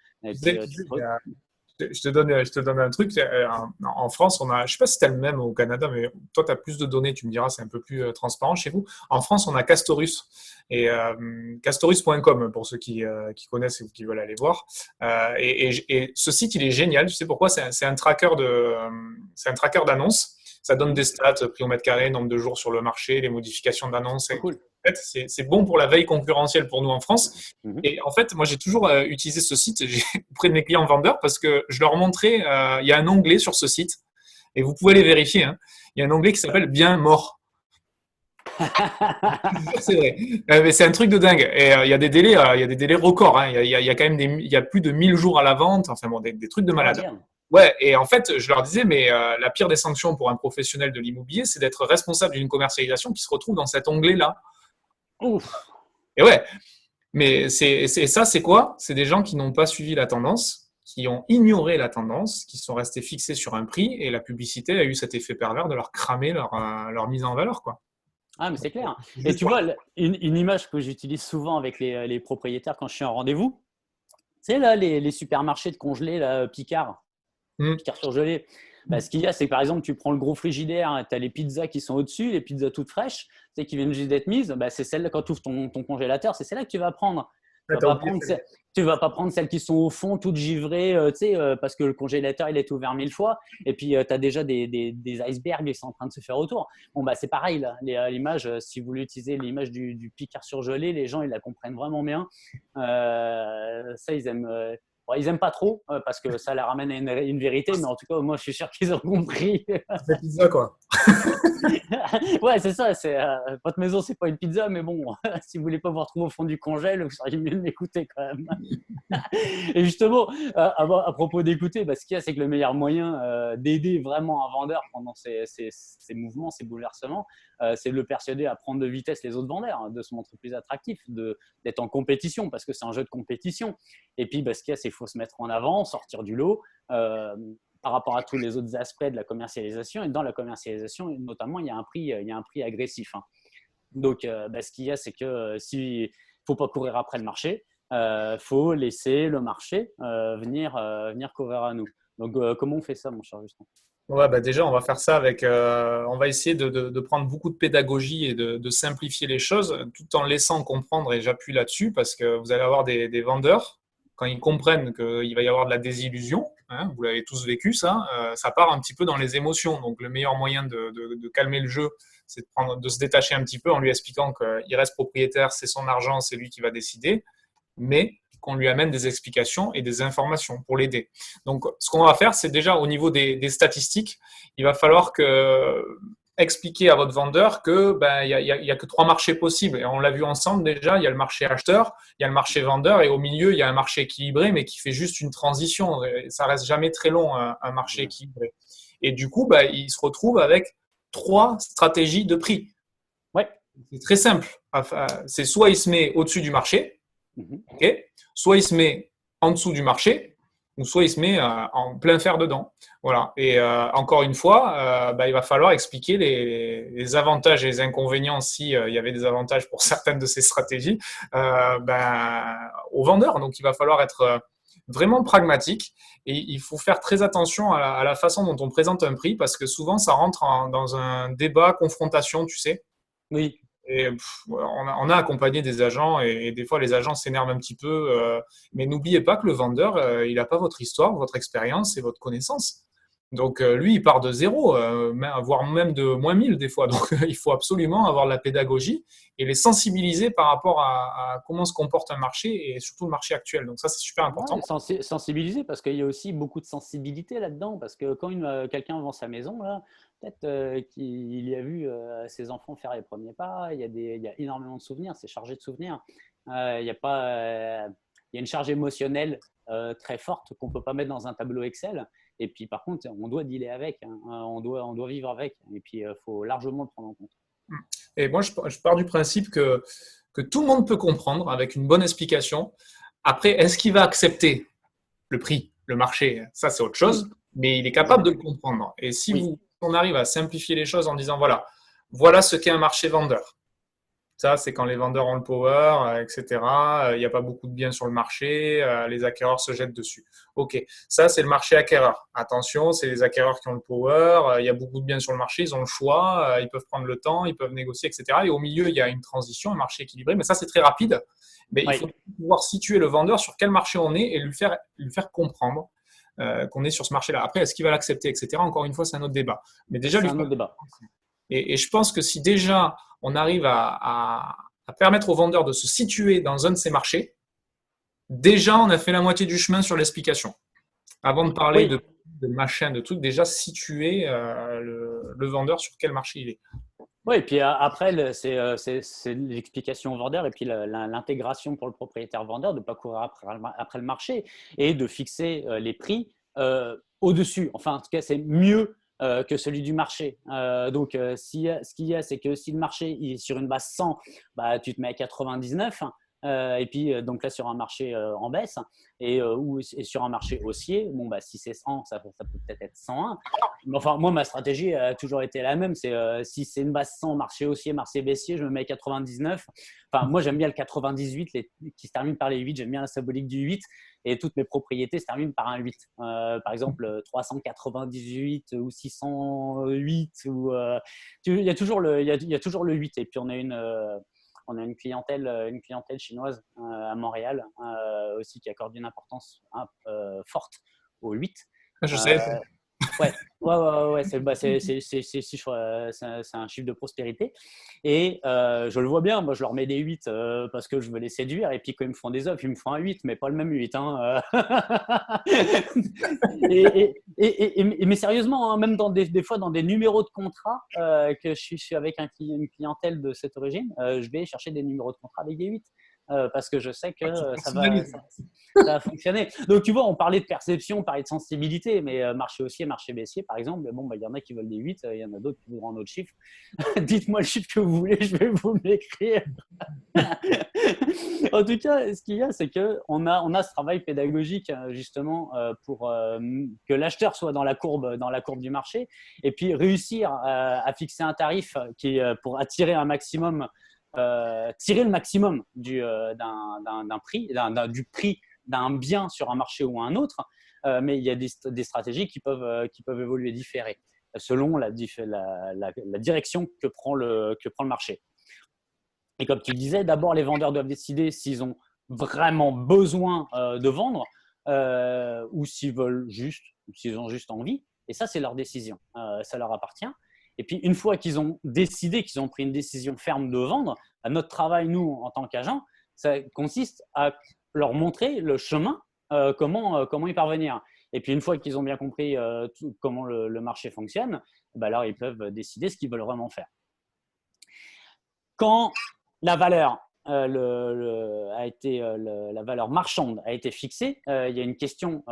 je te donne un truc. En France, je ne sais pas si c'est le même au Canada, mais toi, tu as plus de données, tu me diras, c'est un peu plus transparent chez vous. En France, on a Castorus et castorus.com pour ceux qui connaissent et qui veulent aller voir. Et ce site, il est génial. Tu sais pourquoi? C'est un tracker d'annonces. Ça donne des stats, prix au mètre carré, nombre de jours sur le marché, les modifications d'annonces. Cool. En fait, c'est bon pour la veille concurrentielle pour nous en France. Mhm. Et en fait, moi, j'ai toujours utilisé ce site auprès de mes clients vendeurs parce que je leur montrais, il y a un onglet sur ce site et vous pouvez les vérifier. Hein. Il y a un onglet qui s'appelle Bien mort. C'est vrai. Mais c'est un truc de dingue. Et il y a des délais records. Hein. Il y a quand même il y a plus de 1000 jours à la vente. Enfin bon, des trucs de malade. Ouais, et en fait, je leur disais, mais la pire des sanctions pour un professionnel de l'immobilier, c'est d'être responsable d'une commercialisation qui se retrouve dans cet onglet-là. Ouf. Et ouais, mais c'est quoi? C'est des gens qui n'ont pas suivi la tendance, qui ont ignoré la tendance, qui sont restés fixés sur un prix, et la publicité a eu cet effet pervers de leur cramer leur mise en valeur, quoi. Ah, mais c'est clair. Et tu vois, une image que j'utilise souvent avec les propriétaires quand je suis en rendez-vous, c'est là les supermarchés de congelés, là, Picard surgelé. Bah, ce qu'il y a, c'est que par exemple, tu prends le gros frigidaire, tu as les pizzas qui sont au-dessus, les pizzas toutes fraîches, tu sais, qui viennent juste d'être mises. Bah, c'est celle-là, quand tu ouvres ton congélateur, c'est celle-là que tu vas prendre. Tu vas pas prendre celles qui sont au fond, toutes givrées, parce que le congélateur, il est ouvert 1000 fois. Et puis, tu as déjà des icebergs qui sont en train de se faire autour. Bon, bah, c'est pareil, là. L'image, si vous voulez utiliser l'image du Picard surgelé, les gens, ils la comprennent vraiment bien. Ça, ils aiment. Ils n'aiment pas trop parce que ça les ramène à une vérité, mais en tout cas, moi, je suis sûr qu'ils ont compris. C'est la pizza, quoi. Ouais, c'est ça. Votre maison, c'est pas une pizza, mais bon, si vous voulez pas vous retrouver au fond du congèle, vous seriez mieux de m'écouter quand même. Et justement, à propos d'écouter, ce qu'il y a, c'est que le meilleur moyen d'aider vraiment un vendeur pendant ces mouvements, ces bouleversements, c'est de le persuader à prendre de vitesse les autres vendeurs, hein, de se montrer plus attractif, d'être en compétition, parce que c'est un jeu de compétition. Et puis, ce qu'il y a, c'est qu'il faut se mettre en avant, sortir du lot par rapport à tous les autres aspects de la commercialisation. Et dans la commercialisation, notamment, il y a un prix agressif. Hein. Donc, ce qu'il y a, c'est que ne faut pas courir après le marché, faut laisser le marché venir courir à nous. Donc, comment on fait ça, mon cher Justin? Ouais, déjà, on va faire ça on va essayer de prendre beaucoup de pédagogie et de simplifier les choses tout en laissant comprendre, et j'appuie là-dessus, parce que vous allez avoir des vendeurs, quand ils comprennent qu'il va y avoir de la désillusion, hein, vous l'avez tous vécu, ça part un petit peu dans les émotions. Donc, le meilleur moyen de calmer le jeu, c'est de se détacher un petit peu en lui expliquant qu'il reste propriétaire, c'est son argent, c'est lui qui va décider, mais qu'on lui amène des explications et des informations pour l'aider. Donc, ce qu'on va faire, c'est déjà au niveau des statistiques, il va falloir expliquer à votre vendeur que il y a que 3 marchés possibles. Et on l'a vu ensemble déjà, il y a le marché acheteur, il y a le marché vendeur, et au milieu, il y a un marché équilibré, mais qui fait juste une transition. Ça reste jamais très long, un marché équilibré. Et du coup, il se retrouve avec 3 stratégies de prix. Ouais. C'est très simple. C'est soit il se met au-dessus du marché, okay, soit il se met en dessous du marché, ou soit il se met en plein fer dedans. Voilà. Et encore une fois, il va falloir expliquer les avantages et les inconvénients, s'il y avait des avantages pour certaines de ces stratégies, aux vendeurs. Donc, il va falloir être vraiment pragmatique, et il faut faire très attention à la façon dont on présente un prix, parce que souvent, ça rentre dans un débat, confrontation, tu sais. Oui. Et on a accompagné des agents, et des fois les agents s'énervent un petit peu, mais n'oubliez pas que le vendeur, il n'a pas votre histoire, votre expérience et votre connaissance. Donc lui, il part de zéro, voire même de moins 1000 des fois. Donc il faut absolument avoir de la pédagogie et les sensibiliser par rapport à comment se comporte un marché, et surtout le marché actuel. Donc ça, c'est super important. Ouais, sensibiliser, parce qu'il y a aussi beaucoup de sensibilité là-dedans, parce que quand quelqu'un vend sa maison, là, peut-être qu'il y a vu ses enfants faire les premiers pas, il y a énormément de souvenirs, c'est chargé de souvenirs. Il y a une charge émotionnelle très forte qu'on ne peut pas mettre dans un tableau Excel. Et puis, par contre, on doit dealer avec, hein. On doit vivre avec. Et puis, il faut largement le prendre en compte. Et moi, je pars du principe que tout le monde peut comprendre avec une bonne explication. Après, est-ce qu'il va accepter le prix, le marché? Ça, c'est autre chose. Mais il est capable de le comprendre. Et si on arrive à simplifier les choses en disant, voilà ce qu'est un marché vendeur. Ça, c'est quand les vendeurs ont le power, etc. Il n'y a pas beaucoup de biens sur le marché, les acquéreurs se jettent dessus. OK, ça, c'est le marché acquéreur. Attention, c'est les acquéreurs qui ont le power, il y a beaucoup de biens sur le marché, ils ont le choix, ils peuvent prendre le temps, ils peuvent négocier, etc. Et au milieu, il y a une transition, un marché équilibré, mais ça, c'est très rapide. Mais il Oui, faut pouvoir situer le vendeur sur quel marché on est et lui faire comprendre qu'on est sur ce marché-là. Après, est-ce qu'il va l'accepter, etc. Encore une fois, c'est un autre débat. Mais déjà, c'est lui un faire. autre débat. Et je pense que si déjà on arrive à permettre aux vendeurs de se situer dans un de ces marchés, déjà on a fait la moitié du chemin sur l'explication. Avant de parler Oui, de machin, de trucs, déjà situer le vendeur sur quel marché il est. oui, et puis après, c'est l'explication au vendeur et puis l'intégration pour le propriétaire vendeur de ne pas courir après le marché et de fixer les prix au-dessus. Enfin, en tout cas, c'est mieux que celui du marché. Donc, ce qu'il y a, c'est que si le marché il est sur une base 100, bah, tu te mets à 99. Et puis, donc là, sur un marché en baisse et sur un marché haussier, bon, bah, si c'est 100, ça peut peut-être être 101. Mais enfin, moi, ma stratégie a toujours été la même. C'est si c'est une base 100, marché haussier, marché baissier, je me mets à 99. Enfin, moi, j'aime bien le 98 qui se termine par les 8. J'aime bien la symbolique du 8. Et toutes mes propriétés se terminent par un 8. Par exemple, 398 ou 608. Il y a toujours il y a toujours le 8. Et puis, on a une clientèle chinoise à Montréal aussi qui accorde une importance forte au 8. Je Euh, sais. ouais, c'est un chiffre de prospérité. Et je le vois bien, moi je leur mets des 8 parce que je veux les séduire. Et puis quand ils me font des offres, ils me font un 8, mais pas le même 8. Hein. Mais sérieusement, hein, même des fois dans des numéros de contrat que je suis avec une clientèle de cette origine, je vais chercher des numéros de contrat avec des 8 parce que je sais que ça va fonctionner. Donc, tu vois, on parlait de perception, on parlait de sensibilité, mais marché haussier, marché baissier, par exemple, bon, bah, y en a qui veulent des 8, il y en a d'autres qui voudront un autre chiffre. Dites-moi le chiffre que vous voulez, je vais vous l'écrire. En tout cas, ce qu'il y a, c'est qu'on a ce travail pédagogique, justement, pour que l'acheteur soit dans la courbe du marché et puis réussir à fixer un tarif qui, pour attirer un maximum, tirer le maximum d'un prix, du prix d'un bien sur un marché ou un autre, mais il y a des stratégies qui peuvent évoluer différées selon la direction que prend le marché. Et comme tu le disais, d'abord les vendeurs doivent décider s'ils ont vraiment besoin de vendre ou s'ils ont juste envie. Et ça, c'est leur décision, ça leur appartient. Et puis, une fois qu'ils ont décidé, qu'ils ont pris une décision ferme de vendre, notre travail, nous, en tant qu'agents, ça consiste à leur montrer le chemin, comment y parvenir. Et puis, une fois qu'ils ont bien compris comment le marché fonctionne, bah alors ils peuvent décider ce qu'ils veulent vraiment faire. Quand la valeur la valeur marchande a été fixée, il y a une question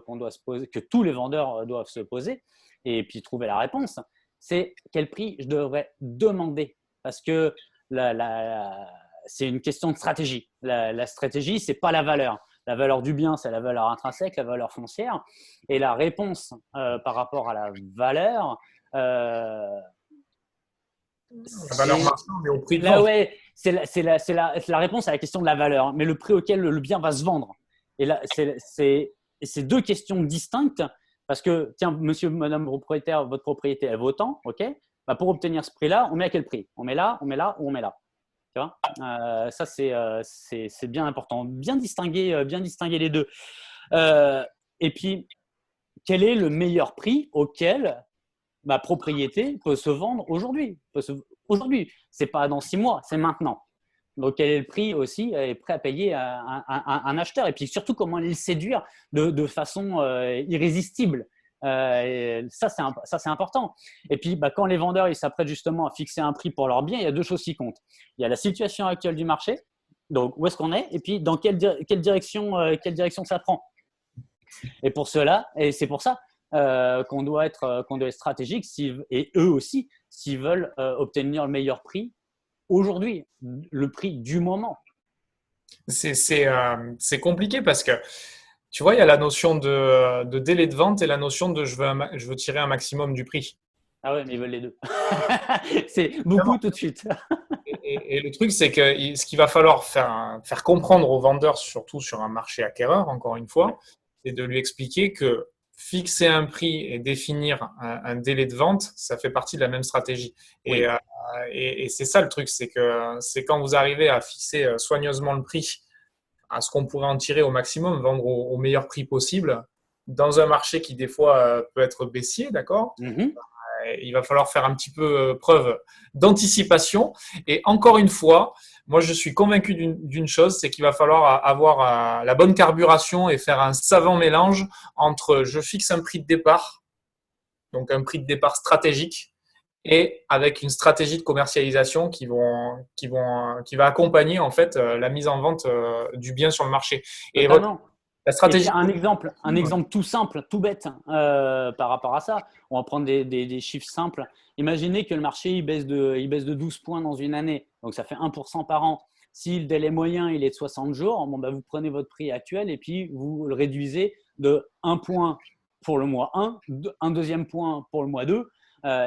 qu'on doit se poser, que tous les vendeurs doivent se poser et puis trouver la réponse. C'est quel prix je devrais demander, parce que c'est une question de stratégie. La stratégie, c'est pas la valeur. La valeur du bien, c'est la valeur intrinsèque, la valeur foncière. Et la réponse par rapport à la valeur, La valeur marchande et au prix de là, vente. ouais, c'est la réponse à la question de la valeur, mais le prix auquel le bien va se vendre. Et là, c'est deux questions distinctes parce que, tiens, monsieur, madame propriétaire, votre propriété, elle vaut tant, ok, bah, pour obtenir ce prix-là, on met à quel prix? On met là, on met là ou on met là? Tu vois ça, c'est bien important. Bien distinguer les deux. Et puis, quel est le meilleur prix auquel ma propriété peut se vendre aujourd'hui? Aujourd'hui, ce n'est pas dans 6 mois, c'est maintenant. Donc, quel est le prix aussi est prêt à payer un acheteur? Et puis surtout, comment les séduire de façon irrésistible? Ça, c'est important. Et puis, bah, quand les vendeurs ils s'apprêtent justement à fixer un prix pour leur bien, il y a deux choses qui comptent. Il y a la situation actuelle du marché, donc où est-ce qu'on est, et puis dans quelle direction ça prend. Et c'est pour ça qu'on doit être stratégique et eux aussi, s'ils veulent obtenir le meilleur prix aujourd'hui, le prix du moment. C'est compliqué parce que, tu vois, il y a la notion de délai de vente et la notion de je veux tirer un maximum du prix. Ah ouais, mais ils veulent les deux. C'est beaucoup tout de suite. Et le truc, c'est que ce qu'il va falloir faire comprendre aux vendeurs, surtout sur un marché acquéreur, encore une Ouais. fois, c'est de lui expliquer que fixer un prix et définir un délai de vente, ça fait partie de la même stratégie. Et, Oui. euh, et c'est ça le truc, c'est que c'est quand vous arrivez à fixer soigneusement le prix à ce qu'on pourrait en tirer au maximum, vendre au meilleur prix possible, dans un marché qui des fois peut être baissier, d'accord? Mhm. Il va falloir faire un petit peu preuve d'anticipation. Et encore une fois, moi, je suis convaincu d'une chose, c'est qu'il va falloir avoir la bonne carburation et faire un savant mélange entre je fixe un prix de départ, donc un prix de départ stratégique, et avec une stratégie de commercialisation qui va accompagner en fait la mise en vente du bien sur le marché. Et Totalement. la Et puis stratégie. un exemple tout simple, tout bête par rapport à ça. On va prendre des chiffres simples. Imaginez que le marché il baisse de 12 points dans une année, donc ça fait 1% par an. Si le délai moyen il est de 60 jours, bon, bah, vous prenez votre prix actuel et puis vous le réduisez de 1 point pour le mois 1, un deuxième point pour le mois 2.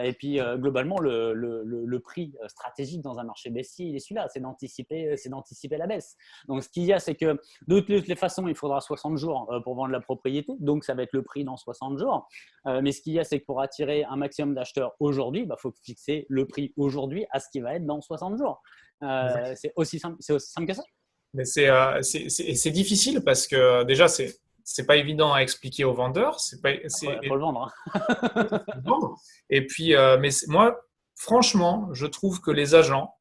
Et puis globalement, le prix stratégique dans un marché baissier, il est celui-là, c'est d'anticiper la baisse. Donc ce qu'il y a, c'est que de toutes les façons, il faudra 60 jours pour vendre la propriété, donc ça va être le prix dans 60 jours. Mais ce qu'il y a, c'est que pour attirer un maximum d'acheteurs aujourd'hui, il faut fixer le prix aujourd'hui à ce qui va être dans 60 jours. C'est aussi simple que ça. Mais c'est difficile parce que déjà, c'est pas évident à expliquer aux vendeurs. Faut le vendre. Bon. Et puis, moi, franchement, je trouve que les agents,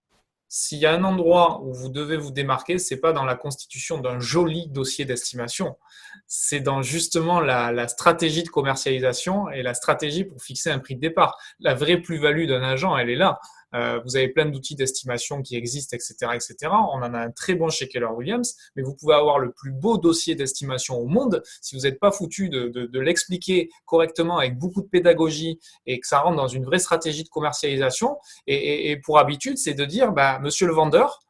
s'il y a un endroit où vous devez vous démarquer, c'est pas dans la constitution d'un joli dossier d'estimation, c'est dans justement la stratégie de commercialisation et la stratégie pour fixer un prix de départ. La vraie plus-value d'un agent, elle est là. Vous avez plein d'outils d'estimation qui existent, etc., etc. On en a un très bon chez Keller Williams, mais vous pouvez avoir le plus beau dossier d'estimation au monde. Si vous n'êtes pas foutu de l'expliquer correctement avec beaucoup de pédagogie et que ça rentre dans une vraie stratégie de commercialisation, et pour habitude, c'est de dire, bah, monsieur le vendeur,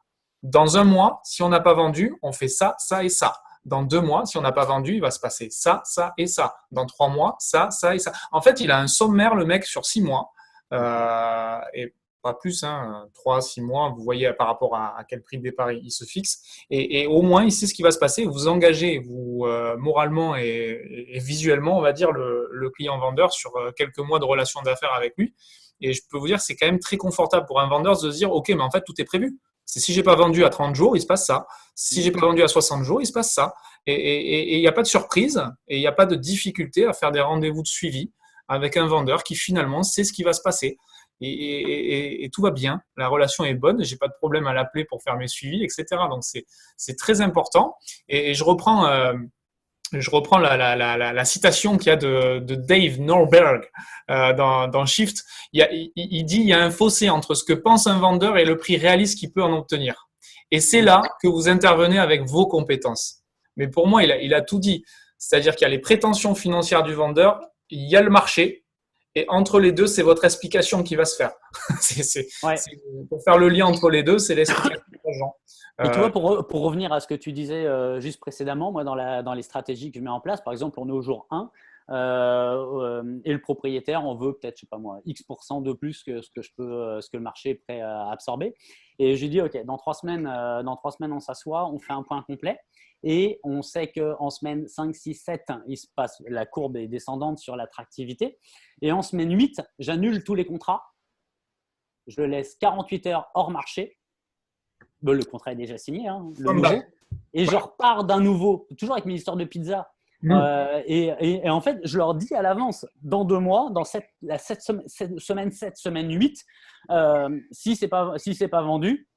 dans un mois, si on n'a pas vendu, on fait ça, ça et ça. Dans 2 mois, si on n'a pas vendu, il va se passer ça, ça et ça. Dans 3 mois, ça, ça et ça. En fait, il a un sommaire, le mec, sur 6 mois. Et pas plus, hein, 3, 6 mois, vous voyez par rapport à quel prix de départ il se fixe. Et au moins, il sait ce qui va se passer. Vous engagez, vous, moralement et visuellement, on va dire, le client vendeur sur quelques mois de relation d'affaires avec lui. Et je peux vous dire, c'est quand même très confortable pour un vendeur de se dire, OK, mais en fait, tout est prévu. C'est si j'ai pas vendu à 30 jours, il se passe ça. Si j'ai pas vendu à 60 jours, il se passe ça. Et il n'y a pas de surprise et il n'y a pas de difficulté à faire des rendez-vous de suivi avec un vendeur qui finalement sait ce qui va se passer. Et tout va bien, la relation est bonne, j'ai pas de problème à l'appeler pour faire mes suivis, etc. Donc c'est très important. Et je reprends la citation qu'il y a de Dave Norberg dans Shift. Il dit il y a un fossé entre ce que pense un vendeur et le prix réaliste qu'il peut en obtenir. Et c'est là que vous intervenez avec vos compétences. Mais pour moi, il a tout dit. C'est-à-dire qu'il y a les prétentions financières du vendeur, il y a le marché, et entre les deux, c'est votre explication qui va se faire. Ouais. Pour faire le lien entre les deux, c'est l'explication de l'agent. Et tu vois, pour revenir à ce que tu disais juste précédemment, moi, dans les stratégies que je mets en place, par exemple, on est au jour 1 et le propriétaire, on veut peut-être, je sais pas moi, X% de plus que ce que le marché est prêt à absorber. Et je lui dis, OK, dans 3 semaines, on s'assoit, on fait un point complet. Et on sait qu'en semaine 5, 6, 7, il se passe, la courbe est descendante sur l'attractivité. Et en semaine 8, j'annule tous les contrats. Je le laisse 48 heures hors marché. Bon, le contrat est déjà signé, hein, le nouveau. Et je repars d'un nouveau, toujours avec mes histoires de pizza. Et en fait, je leur dis à l'avance, dans 2 mois, dans semaine 7, semaine 8, si ce n'est pas vendu,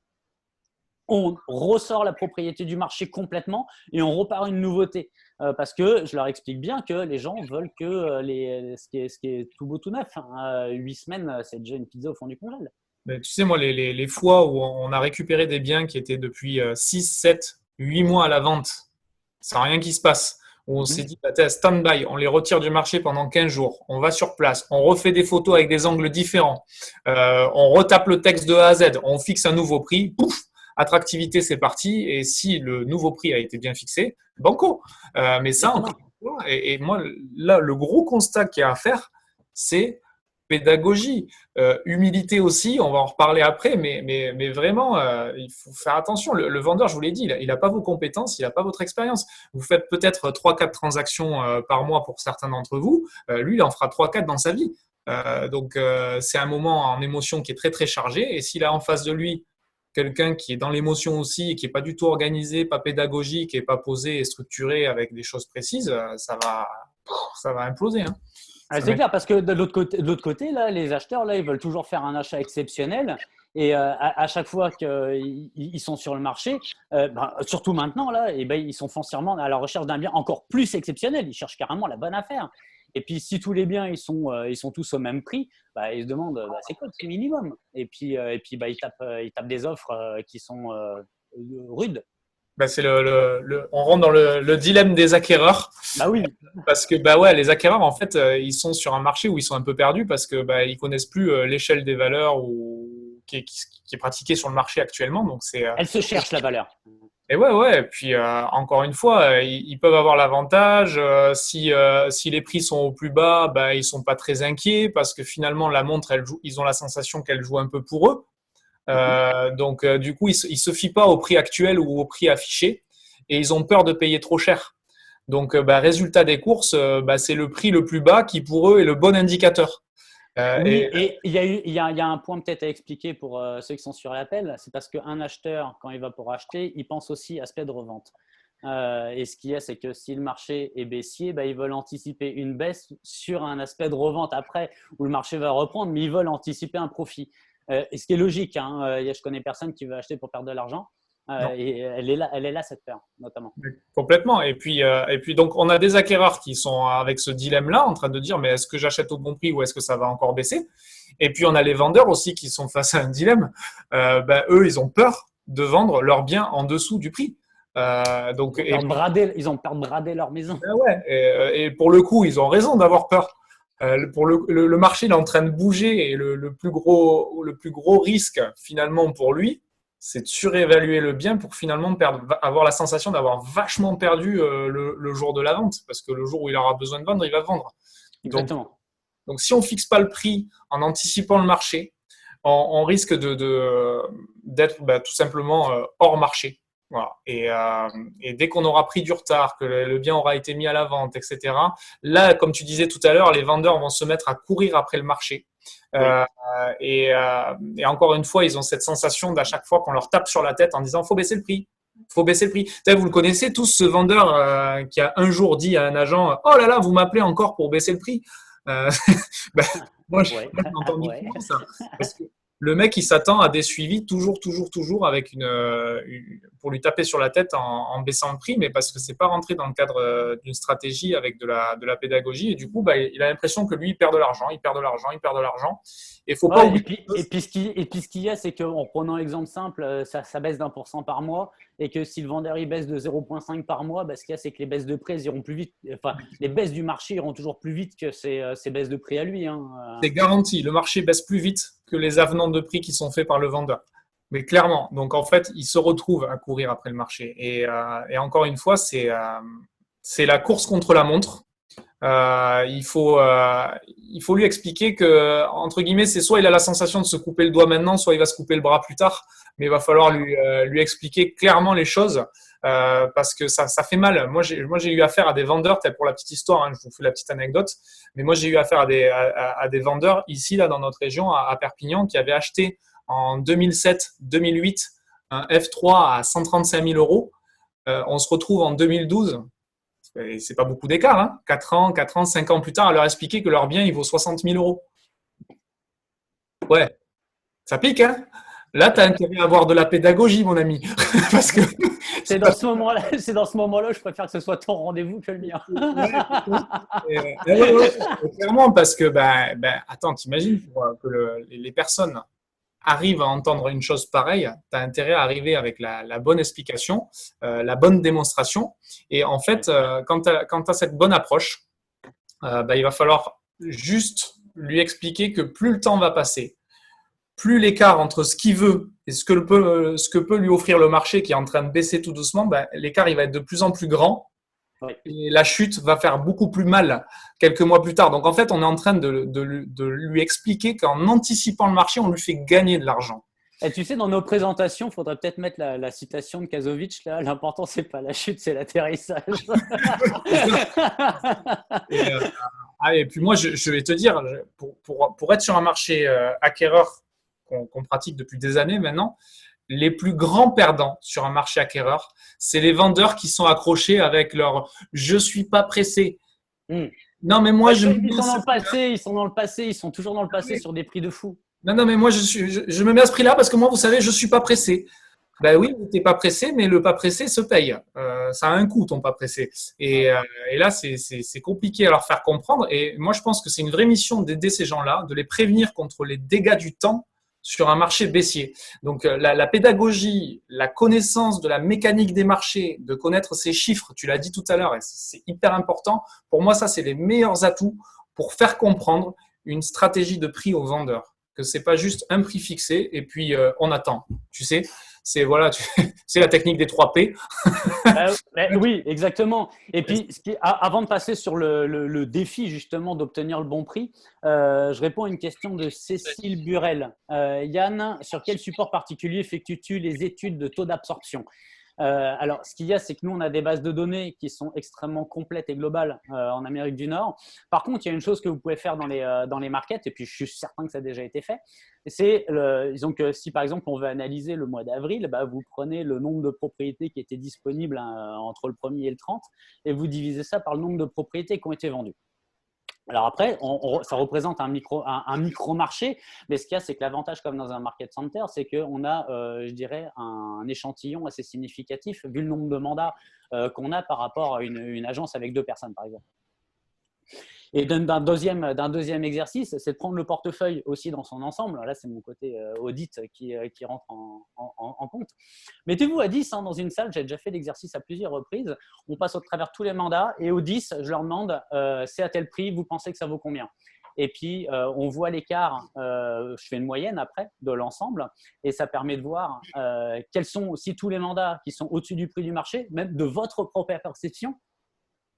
on ressort la propriété du marché complètement et on repart une nouveauté. Parce que je leur explique bien que les gens veulent que ce qui est tout beau tout neuf. 8 semaines, c'est déjà une pizza au fond du congèle. Mais tu sais, moi, les fois où on a récupéré des biens qui étaient depuis 6, 7, 8 mois à la vente, sans rien qui se passe, où on s'est dit, bah, stand-by, on les retire du marché pendant 15 jours, on va sur place, on refait des photos avec des angles différents, on retape le texte de A à Z, on fixe un nouveau prix, pouf, attractivité, c'est parti. Et si le nouveau prix a été bien fixé, banco. Mais ça, encore une fois, et moi, là, le gros constat qu'il y a à faire, c'est pédagogie, humilité aussi, on va en reparler après, mais vraiment, il faut faire attention. Le vendeur, je vous l'ai dit, il n'a pas vos compétences, il n'a pas votre expérience. Vous faites peut-être 3-4 transactions par mois pour certains d'entre vous, lui, il en fera 3-4 dans sa vie. Donc, c'est un moment en émotion qui est très, très chargé. Et s'il a en face de lui quelqu'un qui est dans l'émotion aussi et qui n'est pas du tout organisé, pas pédagogique et pas posé et structuré avec des choses précises, ça va imploser. Hein. C'est clair, parce que de l'autre côté, là, les acheteurs, là, ils veulent toujours faire un achat exceptionnel. Et à chaque fois qu'ils sont sur le marché, surtout maintenant, là, et ben, ils sont foncièrement à la recherche d'un bien encore plus exceptionnel. Ils cherchent carrément la bonne affaire. Et puis, si tous les biens ils sont tous au même prix, ils se demandent c'est quoi le prix minimum. Et puis ils tapent des offres qui sont rudes. C'est on rentre dans le dilemme des acquéreurs. Bah oui. Parce que les acquéreurs, en fait, ils sont sur un marché où ils sont un peu perdus parce que ils connaissent plus l'échelle des valeurs qui est pratiquée sur le marché actuellement. Donc elle se cherche la valeur. Et ouais. Puis encore une fois, ils peuvent avoir l'avantage si les prix sont au plus bas, ils sont pas très inquiets parce que finalement la montre, ils ont la sensation qu'elle joue un peu pour eux. Donc, du coup, ils se fient pas au prix actuel ou au prix affiché et ils ont peur de payer trop cher. Donc, résultat des courses, c'est le prix le plus bas qui pour eux est le bon indicateur. Oui, et il y a un point peut-être à expliquer pour ceux qui sont sur l'appel, c'est parce qu'un acheteur, quand il va pour acheter, il pense aussi à aspect de revente. Et ce qu'il y a, c'est que si le marché est baissier, ils veulent anticiper une baisse sur un aspect de revente après où le marché va reprendre, mais ils veulent anticiper un profit. Et ce qui est logique, hein, je connais personne qui veut acheter pour perdre de l'argent. Et elle est là cette peur, notamment. Complètement. Et puis donc, on a des acquéreurs qui sont avec ce dilemme-là, en train de dire, mais est-ce que j'achète au bon prix ou est-ce que ça va encore baisser? Et puis, on a les vendeurs aussi qui sont face à un dilemme. Eux, ils ont peur de vendre leurs biens en dessous du prix. Ils ont peur de brader leur maison. Et pour le coup, ils ont raison d'avoir peur. Pour le marché, il est en train de bouger et le plus gros risque finalement pour lui, c'est de surévaluer le bien pour finalement avoir la sensation d'avoir vachement perdu le jour de la vente, parce que le jour où il aura besoin de vendre, il va vendre. Exactement. Donc si on fixe pas le prix en anticipant le marché, on risque d'être tout simplement hors marché. Voilà. Et dès qu'on aura pris du retard, que le bien aura été mis à la vente, etc., là, comme tu disais tout à l'heure, les vendeurs vont se mettre à courir après le marché. Oui. Et encore une fois, ils ont cette sensation d'à chaque fois qu'on leur tape sur la tête en disant « faut baisser le prix ». Faut baisser le prix. Vous le connaissez tous, ce vendeur qui a un jour dit à un agent « oh là là, vous m'appelez encore pour baisser le prix ». Moi, j'ai entendu ça. Parce que le mec, il s'attend à des suivis toujours avec pour lui taper sur la tête en baissant le prix, mais parce que c'est pas rentré dans le cadre d'une stratégie avec de la pédagogie. Et du coup, il a l'impression que lui, il perd de l'argent. Et faut pas oublier. Et puis ce qu'il y a, c'est qu'en prenant un exemple simple, ça baisse d'1% par mois, et que si le vendeur il baisse de 0,5 par mois, ce qu'il y a, c'est que les baisses de prix iront plus vite. Enfin, les baisses du marché iront toujours plus vite que ces baisses de prix à lui. Hein. C'est garanti. Le marché baisse plus vite que les avenants de prix qui sont faits par le vendeur. Mais clairement, donc en fait, il se retrouve à courir après le marché. Et encore une fois, c'est la course contre la montre. Il faut lui expliquer que, entre guillemets, c'est soit il a la sensation de se couper le doigt maintenant, soit il va se couper le bras plus tard. Mais il va falloir lui expliquer clairement les choses parce que ça fait mal. Moi, j'ai eu affaire à des vendeurs, peut-être pour la petite histoire, hein, je vous fais la petite anecdote, mais moi, j'ai eu affaire à des vendeurs ici, là, dans notre région, à Perpignan, qui avaient acheté en 2007-2008 un F3 à 135 000 euros. On se retrouve en 2012. Et c'est pas beaucoup d'écart, hein. 4 ans, 5 ans plus tard, à leur expliquer que leur bien, il vaut 60 000 euros. Ouais, ça pique, hein. Là, tu as intérêt à avoir de la pédagogie, mon ami. Parce que c'est dans ce moment-là, je préfère que ce soit ton rendez-vous que le mien. Clairement, parce que, attends, t'imagines que les personnes arrivent à entendre une chose pareille, tu as intérêt à arriver avec la bonne explication, la bonne démonstration. Et en fait, quand tu as cette bonne approche, il va falloir juste lui expliquer que plus le temps va passer, plus l'écart entre ce qu'il veut et ce que peut lui offrir le marché qui est en train de baisser tout doucement, l'écart il va être de plus en plus grand. Oui. Et la chute va faire beaucoup plus mal quelques mois plus tard. Donc en fait, on est en train de lui expliquer qu'en anticipant le marché, on lui fait gagner de l'argent. Et tu sais, dans nos présentations, il faudrait peut-être mettre la citation de Kazovic. Là, l'important, c'est pas la chute, c'est l'atterrissage. Et, et puis moi, je vais te dire, pour être sur un marché acquéreur qu'on pratique depuis des années maintenant, les plus grands perdants sur un marché acquéreur, c'est les vendeurs qui sont accrochés avec leur je suis pas pressé. Hmm. Non, mais moi, je me Ils mets à sont dans ce le passé, ils sont dans le passé, ils sont toujours dans le passé sur des prix de fou. Non, non, mais moi, je me mets à ce prix-là parce que moi, vous savez, je suis pas pressé. Ben oui, tu n'es pas pressé, mais le pas pressé se paye. Ça a un coût, ton pas pressé. Et là, c'est compliqué à leur faire comprendre. Et moi, je pense que c'est une vraie mission d'aider ces gens-là, de les prévenir contre les dégâts du temps sur un marché baissier. Donc, la pédagogie, la connaissance de la mécanique des marchés, de connaître ces chiffres, tu l'as dit tout à l'heure, et c'est hyper important. Pour moi, ça, c'est les meilleurs atouts pour faire comprendre une stratégie de prix aux vendeurs. Que c'est pas juste un prix fixé et puis on attend. Tu sais, c'est voilà, c'est la technique des 3 P. Oui, exactement. Et puis, avant de passer sur le défi justement d'obtenir le bon prix, je réponds à une question de Cécile Burel. Yann, sur quel support particulier effectues-tu les études de taux d'absorption? Alors, ce qu'il y a, c'est que nous, on a des bases de données qui sont extrêmement complètes et globales en Amérique du Nord. Par contre, il y a une chose que vous pouvez faire dans les markets, et puis je suis certain que ça a déjà été fait, c'est disons que si par exemple on veut analyser le mois d'avril, bah, vous prenez le nombre de propriétés qui étaient disponibles entre le 1er et le 30 et vous divisez ça par le nombre de propriétés qui ont été vendues. Alors après, ça représente un micro-marché, mais ce qu'il y a, c'est que l'avantage, comme dans un market center, c'est qu'on a, je dirais, un échantillon assez significatif, vu le nombre de mandats qu'on a par rapport à une agence avec 2 personnes, par exemple. Et d'un deuxième exercice, c'est de prendre le portefeuille aussi dans son ensemble. Là, c'est mon côté audit qui rentre en compte. Mettez-vous à 10 dans une salle. J'ai déjà fait l'exercice à plusieurs reprises. On passe au travers tous les mandats et au 10, je leur demande c'est à tel prix, vous pensez que ça vaut combien? Et puis, on voit l'écart, je fais une moyenne après de l'ensemble et ça permet de voir quels sont aussi tous les mandats qui sont au-dessus du prix du marché, même de votre propre perception.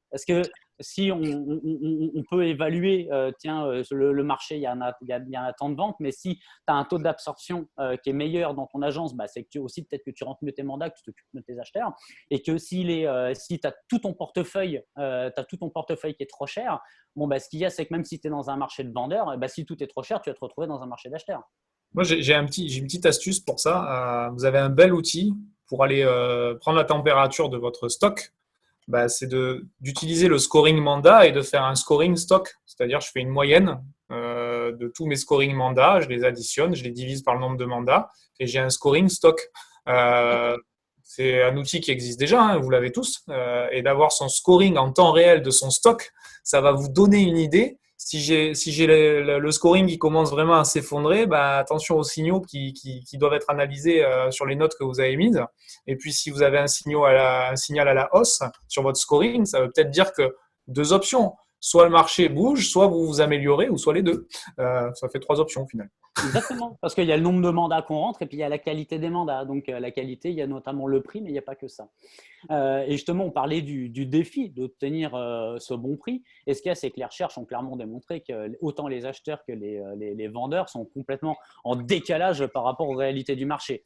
Parce que si on peut évaluer, le marché, il y en a tant de ventes, mais si tu as un taux d'absorption qui est meilleur dans ton agence, bah, c'est que peut-être que tu rentres mieux tes mandats, que tu t'occupes de tes acheteurs, et que si tu as tout ton portefeuille, qui est trop cher, bon, bah, ce qu'il y a, c'est que même si tu es dans un marché de vendeurs, bah, si tout est trop cher, tu vas te retrouver dans un marché d'acheteurs. Moi, j'ai une petite astuce pour ça. Vous avez un bel outil pour aller prendre la température de votre stock. Bah, c'est d'utiliser le scoring mandat et de faire un scoring stock. C'est-à-dire, je fais une moyenne de tous mes scoring mandats, je les additionne, je les divise par le nombre de mandats et j'ai un scoring stock. C'est un outil qui existe déjà, hein, vous l'avez tous. Et d'avoir son scoring en temps réel de son stock, ça va vous donner une idée. Si j'ai le scoring qui commence vraiment à s'effondrer, bah, attention aux signaux qui doivent être analysés sur les notes que vous avez mises. Et puis, si vous avez un signal à la hausse sur votre scoring, ça veut peut-être dire que 2 options. Soit le marché bouge, soit vous vous améliorez, ou soit les 2. Ça fait 3 options au final. Exactement, parce qu'il y a le nombre de mandats qu'on rentre et puis il y a la qualité des mandats. Donc, la qualité, il y a notamment le prix, mais il n'y a pas que ça. Et justement, on parlait du défi d'obtenir ce bon prix. Et ce qu'il y a, c'est que les recherches ont clairement démontré que autant les acheteurs que les vendeurs sont complètement en décalage par rapport aux réalités du marché.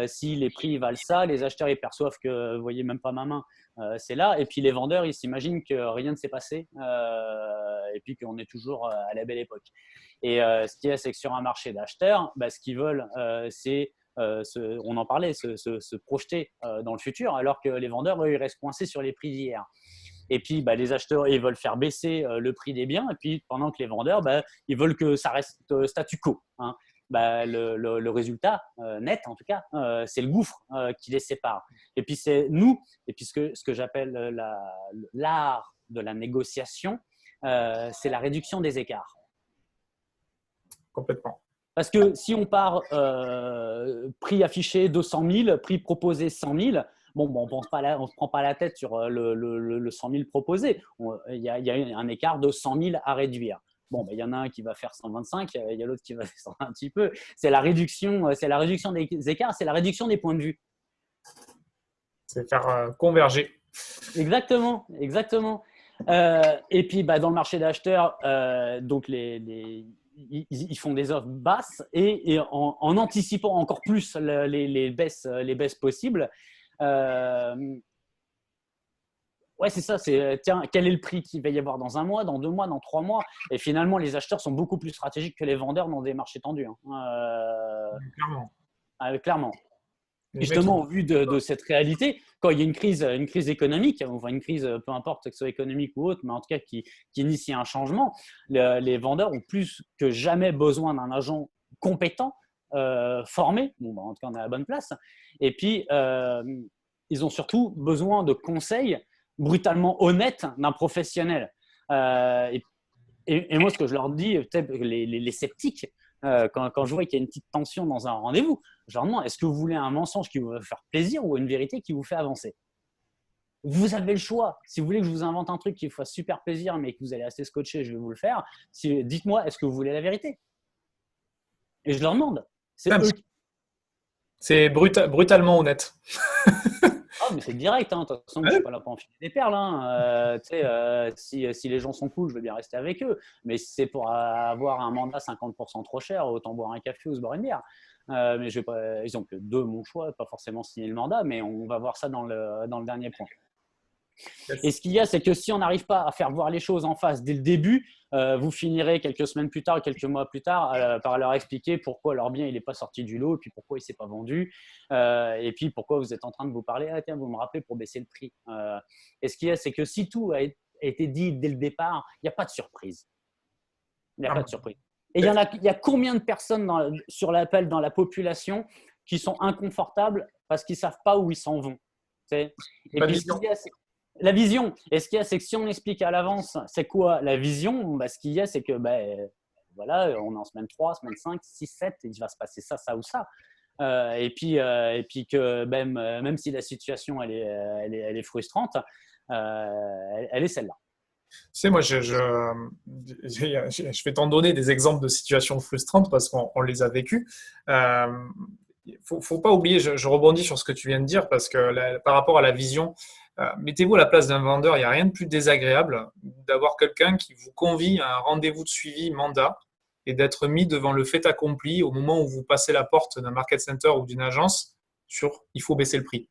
Si les prix valent ça, les acheteurs ils perçoivent que, vous voyez même pas ma main, c'est là. Et puis les vendeurs, ils s'imaginent que rien ne s'est passé et puis qu'on est toujours à la belle époque. Et ce qu'il y a, c'est que sur un marché d'acheteurs, bah, ce qu'ils veulent, c'est on en parlait, se projeter dans le futur, alors que les vendeurs, eux, ils restent coincés sur les prix d'hier. Et puis, bah, les acheteurs, ils veulent faire baisser le prix des biens, et puis pendant que les vendeurs, bah, ils veulent que ça reste statu quo. Hein. Bah, le résultat net, en tout cas, c'est le gouffre qui les sépare. Et puis, c'est nous, et puis ce que j'appelle l'art de la négociation, c'est la réduction des écarts. Complètement. Parce que si on part prix affiché 200 000, prix proposé 100 000, bon, on ne se prend pas la tête sur le 100 000 proposé. Il y a un écart de 100 000 à réduire. Bon, il y en a un qui va faire 125, il y a l'autre qui va descendre un petit peu. C'est la réduction des écarts, c'est la réduction des points de vue. C'est faire converger. Exactement, exactement. Et puis, dans le marché d'acheteurs, donc ils font des offres basses et en anticipant encore plus les baisses possibles. Ouais, c'est ça. C'est tiens, quel est le prix qu'il va y avoir dans un mois, dans 2 mois, dans 3 mois? Et finalement, les acheteurs sont beaucoup plus stratégiques que les vendeurs dans des marchés tendus. Clairement. Clairement. Les mecs, Justement, au vu de cette réalité, quand il y a une crise économique, enfin une crise, peu importe que ce soit économique ou autre, mais en tout cas qui initie un changement, les vendeurs ont plus que jamais besoin d'un agent compétent, formé. Bon, en tout cas, on est à la bonne place. Et puis, ils ont surtout besoin de conseils brutalement honnêtes d'un professionnel. Et moi, ce que je leur dis, peut-être les sceptiques, quand je vois qu'il y a une petite tension dans un rendez-vous, je leur demande, est-ce que vous voulez un mensonge qui vous va faire plaisir ou une vérité qui vous fait avancer? Vous avez le choix. Si vous voulez que je vous invente un truc qui vous fasse super plaisir, mais que vous allez assez scotcher, je vais vous le faire. Dites-moi, est-ce que vous voulez la vérité? Et je leur demande. C'est brutalement honnête. Ah, mais c'est direct, hein. De toute façon, je ne suis pas là pour enfiler des perles. Hein. Si les gens sont cool, je veux bien rester avec eux. Mais si c'est pour avoir un mandat 50% trop cher, autant boire un café ou se boire une bière. Mais je vais pas, ils n'ont que 2, mon choix, pas forcément signer le mandat, mais on va voir ça dans le dernier point. Et ce qu'il y a, c'est que si on n'arrive pas à faire voir les choses en face dès le début, vous finirez quelques semaines plus tard, quelques mois plus tard, par leur expliquer pourquoi leur bien il n'est pas sorti du lot, et puis pourquoi il ne s'est pas vendu, et puis pourquoi vous êtes en train de vous parler, ah tiens, vous me rappelez pour baisser le prix. Et ce qu'il y a, c'est que si tout a été dit dès le départ, il n'y a pas de surprise. Il n'y a pas de surprise. Et il y a combien de personnes sur l'appel dans la population qui sont inconfortables parce qu'ils ne savent pas où ils s'en vont. Et puis, la vision. Et ce qu'il y a, c'est que si on explique à l'avance c'est quoi la vision, ce qu'il y a, c'est que voilà, on est en semaine 3, semaine 5, 6, 7, et il va se passer ça, ça ou ça. Et puis que même si la situation elle est frustrante, elle est celle-là. Tu sais, moi, je vais t'en donner des exemples de situations frustrantes parce qu'on les a vécues. Faut pas oublier, je rebondis sur ce que tu viens de dire parce que par rapport à la vision, mettez-vous à la place d'un vendeur, il n'y a rien de plus désagréable d'avoir quelqu'un qui vous convie à un rendez-vous de suivi mandat et d'être mis devant le fait accompli au moment où vous passez la porte d'un market center ou d'une agence sur il faut baisser le prix.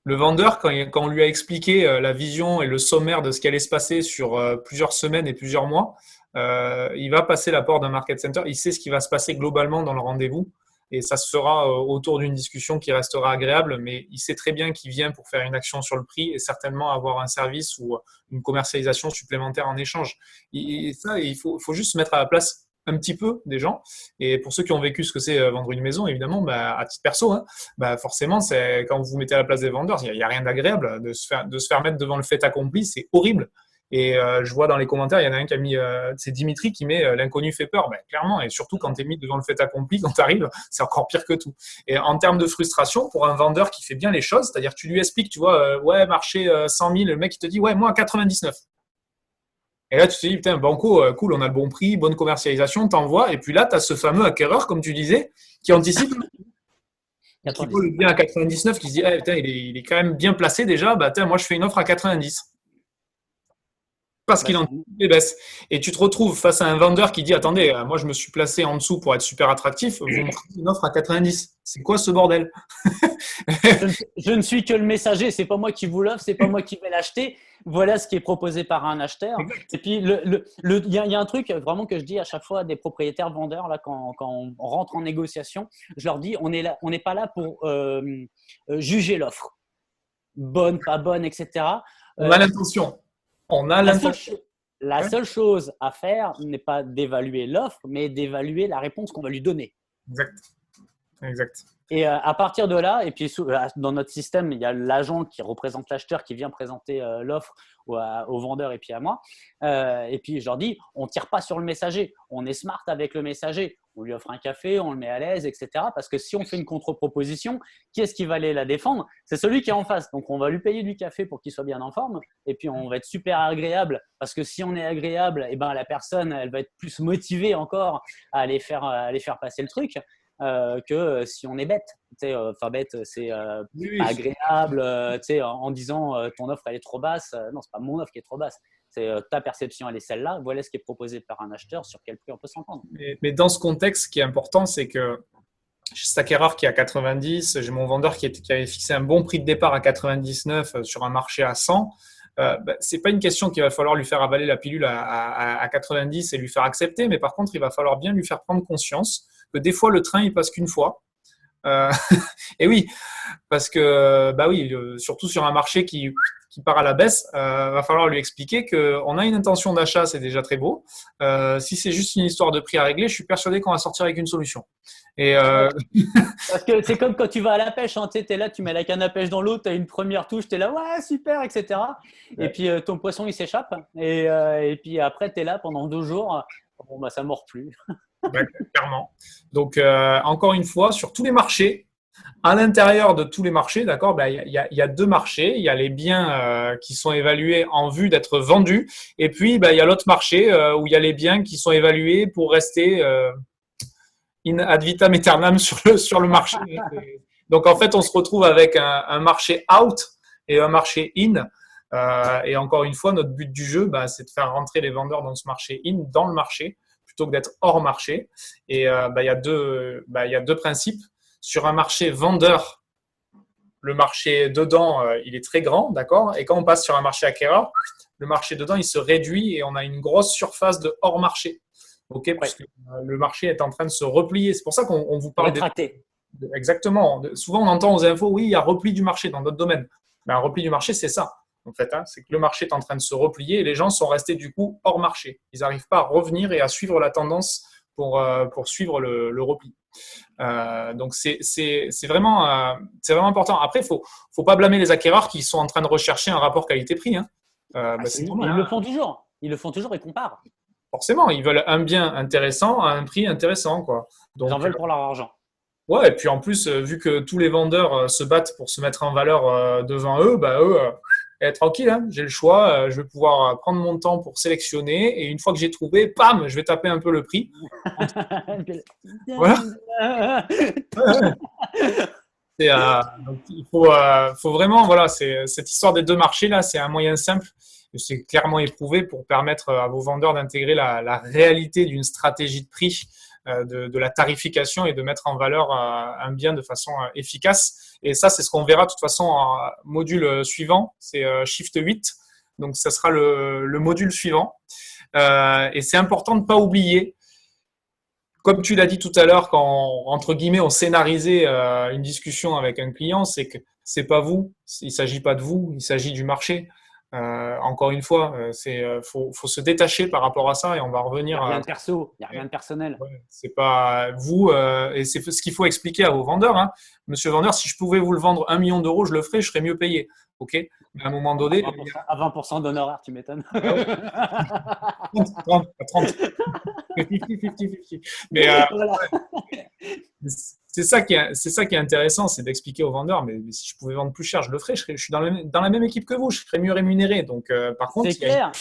Le vendeur, quand on lui a expliqué la vision et le sommaire de ce qui allait se passer sur plusieurs semaines et plusieurs mois, il va passer la porte d'un market center, il sait ce qui va se passer globalement dans le rendez-vous et ça se fera autour d'une discussion qui restera agréable, mais il sait très bien qu'il vient pour faire une action sur le prix et certainement avoir un service ou une commercialisation supplémentaire en échange. Et ça, il faut juste se mettre à la place un petit peu des gens. Et pour ceux qui ont vécu ce que c'est vendre une maison, évidemment, à titre perso, forcément, quand vous vous mettez à la place des vendeurs, il n'y a rien d'agréable de se faire mettre devant le fait accompli, c'est horrible. Et je vois dans les commentaires, il y en a un qui a mis, c'est Dimitri qui met l'inconnu fait peur. Clairement, et surtout quand tu es mis devant le fait accompli, quand tu arrives, c'est encore pire que tout. Et en termes de frustration, pour un vendeur qui fait bien les choses, c'est-à-dire que tu lui expliques, tu vois, ouais, marché 100 000, le mec il te dit, ouais, moi à 99. Et là, tu te dis, putain, banco, cool, on a le bon prix, bonne commercialisation, t'envoies. Et puis là, tu as ce fameux acquéreur, comme tu disais, qui anticipe, qui voit le bien à 99, qui se dit, putain, il est quand même bien placé déjà, moi je fais une offre à 90. Parce qu'il en les baisse. Et tu te retrouves face à un vendeur qui dit, attendez, moi je me suis placé en dessous pour être super attractif, vous me faites une offre à 90. C'est quoi ce bordel? Je ne suis que le messager, c'est pas moi qui vous l'offre, c'est pas moi qui vais l'acheter. Voilà ce qui est proposé par un acheteur. Exact. Et puis, il y a un truc vraiment que je dis à chaque fois à des propriétaires vendeurs, là, quand on rentre en négociation, je leur dis, on n'est pas là pour juger l'offre. Bonne, pas bonne, etc. On a l'intention. La seule chose à faire n'est pas d'évaluer l'offre, mais d'évaluer la réponse qu'on va lui donner. Exact. Et à partir de là, et puis dans notre système, il y a l'agent qui représente l'acheteur qui vient présenter l'offre au vendeur et puis à moi. Et puis je leur dis, on ne tire pas sur le messager, on est smart avec le messager. On lui offre un café, on le met à l'aise, etc. Parce que si on fait une contre-proposition, qui est-ce qui va aller la défendre? C'est celui qui est en face. Donc on va lui payer du café pour qu'il soit bien en forme. Et puis on va être super agréable. Parce que si on est agréable, la personne, elle va être plus motivée encore à aller faire passer le truc. que si on est bête. Enfin, bête, c'est Oui, pas agréable, en disant ton offre elle est trop basse. Non, c'est pas mon offre qui est trop basse. C'est ta perception, elle est celle-là. Voilà ce qui est proposé par un acheteur, sur quel prix on peut s'entendre. mais dans ce contexte, ce qui est important, c'est que j'ai Stackerard qui est à 90, j'ai mon vendeur qui avait fixé un bon prix de départ à 99 sur un marché à 100. C'est pas une question qu'il va falloir lui faire avaler la pilule à 90 et lui faire accepter, mais par contre, il va falloir bien lui faire prendre conscience que des fois, le train, il passe qu'une fois. Euh, et oui, parce que, bah oui, surtout sur un marché qui part à la baisse, va falloir lui expliquer qu'on a une intention d'achat, c'est déjà très beau. Si c'est juste une histoire de prix à régler, je suis persuadé qu'on va sortir avec une solution. Et Ouais. Parce que c'est comme quand tu vas à la pêche, hein, tu es là, tu mets la canne à pêche dans l'eau, tu as une première touche, tu es là, ouais, super, etc. Et puis ton poisson, il s'échappe. Et puis après, tu es là pendant 2 jours. Bon, bah, ça ne mord plus. bah, clairement. Donc, encore une fois, sur tous les marchés, à l'intérieur de tous les marchés, d'accord, il y a deux marchés. Il y a les biens qui sont évalués en vue d'être vendus, et puis il y a l'autre marché où il y a les biens qui sont évalués pour rester in ad vitam aeternam sur le marché. Donc en fait, on se retrouve avec un marché out et un marché in. Et encore une fois, notre but du jeu, c'est de faire rentrer les vendeurs dans ce marché in, dans le marché, plutôt que d'être hors marché. Et il y a deux principes. Sur un marché vendeur, le marché dedans, il est très grand, d'accord. Et quand on passe sur un marché acquéreur, le marché dedans, il se réduit et on a une grosse surface de hors marché. Ok, Ouais. puisque le marché est en train de se replier. C'est pour ça qu'on vous parle Rétracté. exactement. Souvent, on entend aux infos, oui, il y a repli du marché dans d'autres domaines. Mais un repli du marché, c'est ça, en fait. C'est que le marché est en train de se replier et les gens sont restés du coup hors marché. Ils n'arrivent pas à revenir et à suivre la tendance pour suivre le repli. Donc, c'est vraiment important. Après, il ne faut pas blâmer les acquéreurs qui sont en train de rechercher un rapport qualité-prix. Hein. C'est normal. Ils le Hein. font toujours. Ils le font toujours, ils comparent. Forcément, ils veulent un bien intéressant à un prix intéressant. Quoi. Ils en Donc, veulent pour leur argent. ouais, et puis en plus, vu que tous les vendeurs se battent pour se mettre en valeur devant eux, eux, tranquille, hein, j'ai le choix, je vais pouvoir prendre mon temps pour sélectionner, et une fois que j'ai trouvé, pam, je vais taper un peu le prix. Voilà. Donc, faut vraiment, voilà, cette histoire des deux marchés là, c'est un moyen simple, c'est clairement éprouvé pour permettre à vos vendeurs d'intégrer la réalité d'une stratégie de prix, de la tarification et de mettre en valeur un bien de façon efficace. Et ça, c'est ce qu'on verra de toute façon en module suivant, c'est Shift 8. Donc, ça sera le module suivant. Et c'est important de ne pas oublier, comme tu l'as dit tout à l'heure, quand, entre guillemets, on scénarisait une discussion avec un client, c'est que c'est pas vous, il ne s'agit pas de vous, il s'agit du marché. Encore une fois, faut se détacher par rapport à ça et on va Il n'y revenir a rien à. de perso, il n'y a rien de personnel. Ouais, c'est pas vous, et c'est ce qu'il faut expliquer à vos vendeurs. Hein. Monsieur vendeur, si je pouvais vous le vendre 1 million d'euros, je le ferais, je serais mieux payé. Ok, mais à un moment donné, À 20% d'honoraires, tu m'étonnes. ah ouais, 30. 50-50-50. Mais Voilà. c'est ça qui est intéressant, c'est d'expliquer aux vendeurs, mais si je pouvais vendre plus cher, je le ferais. Je suis dans la même équipe que vous, je serais mieux rémunéré. Donc, par contre, C'est clair.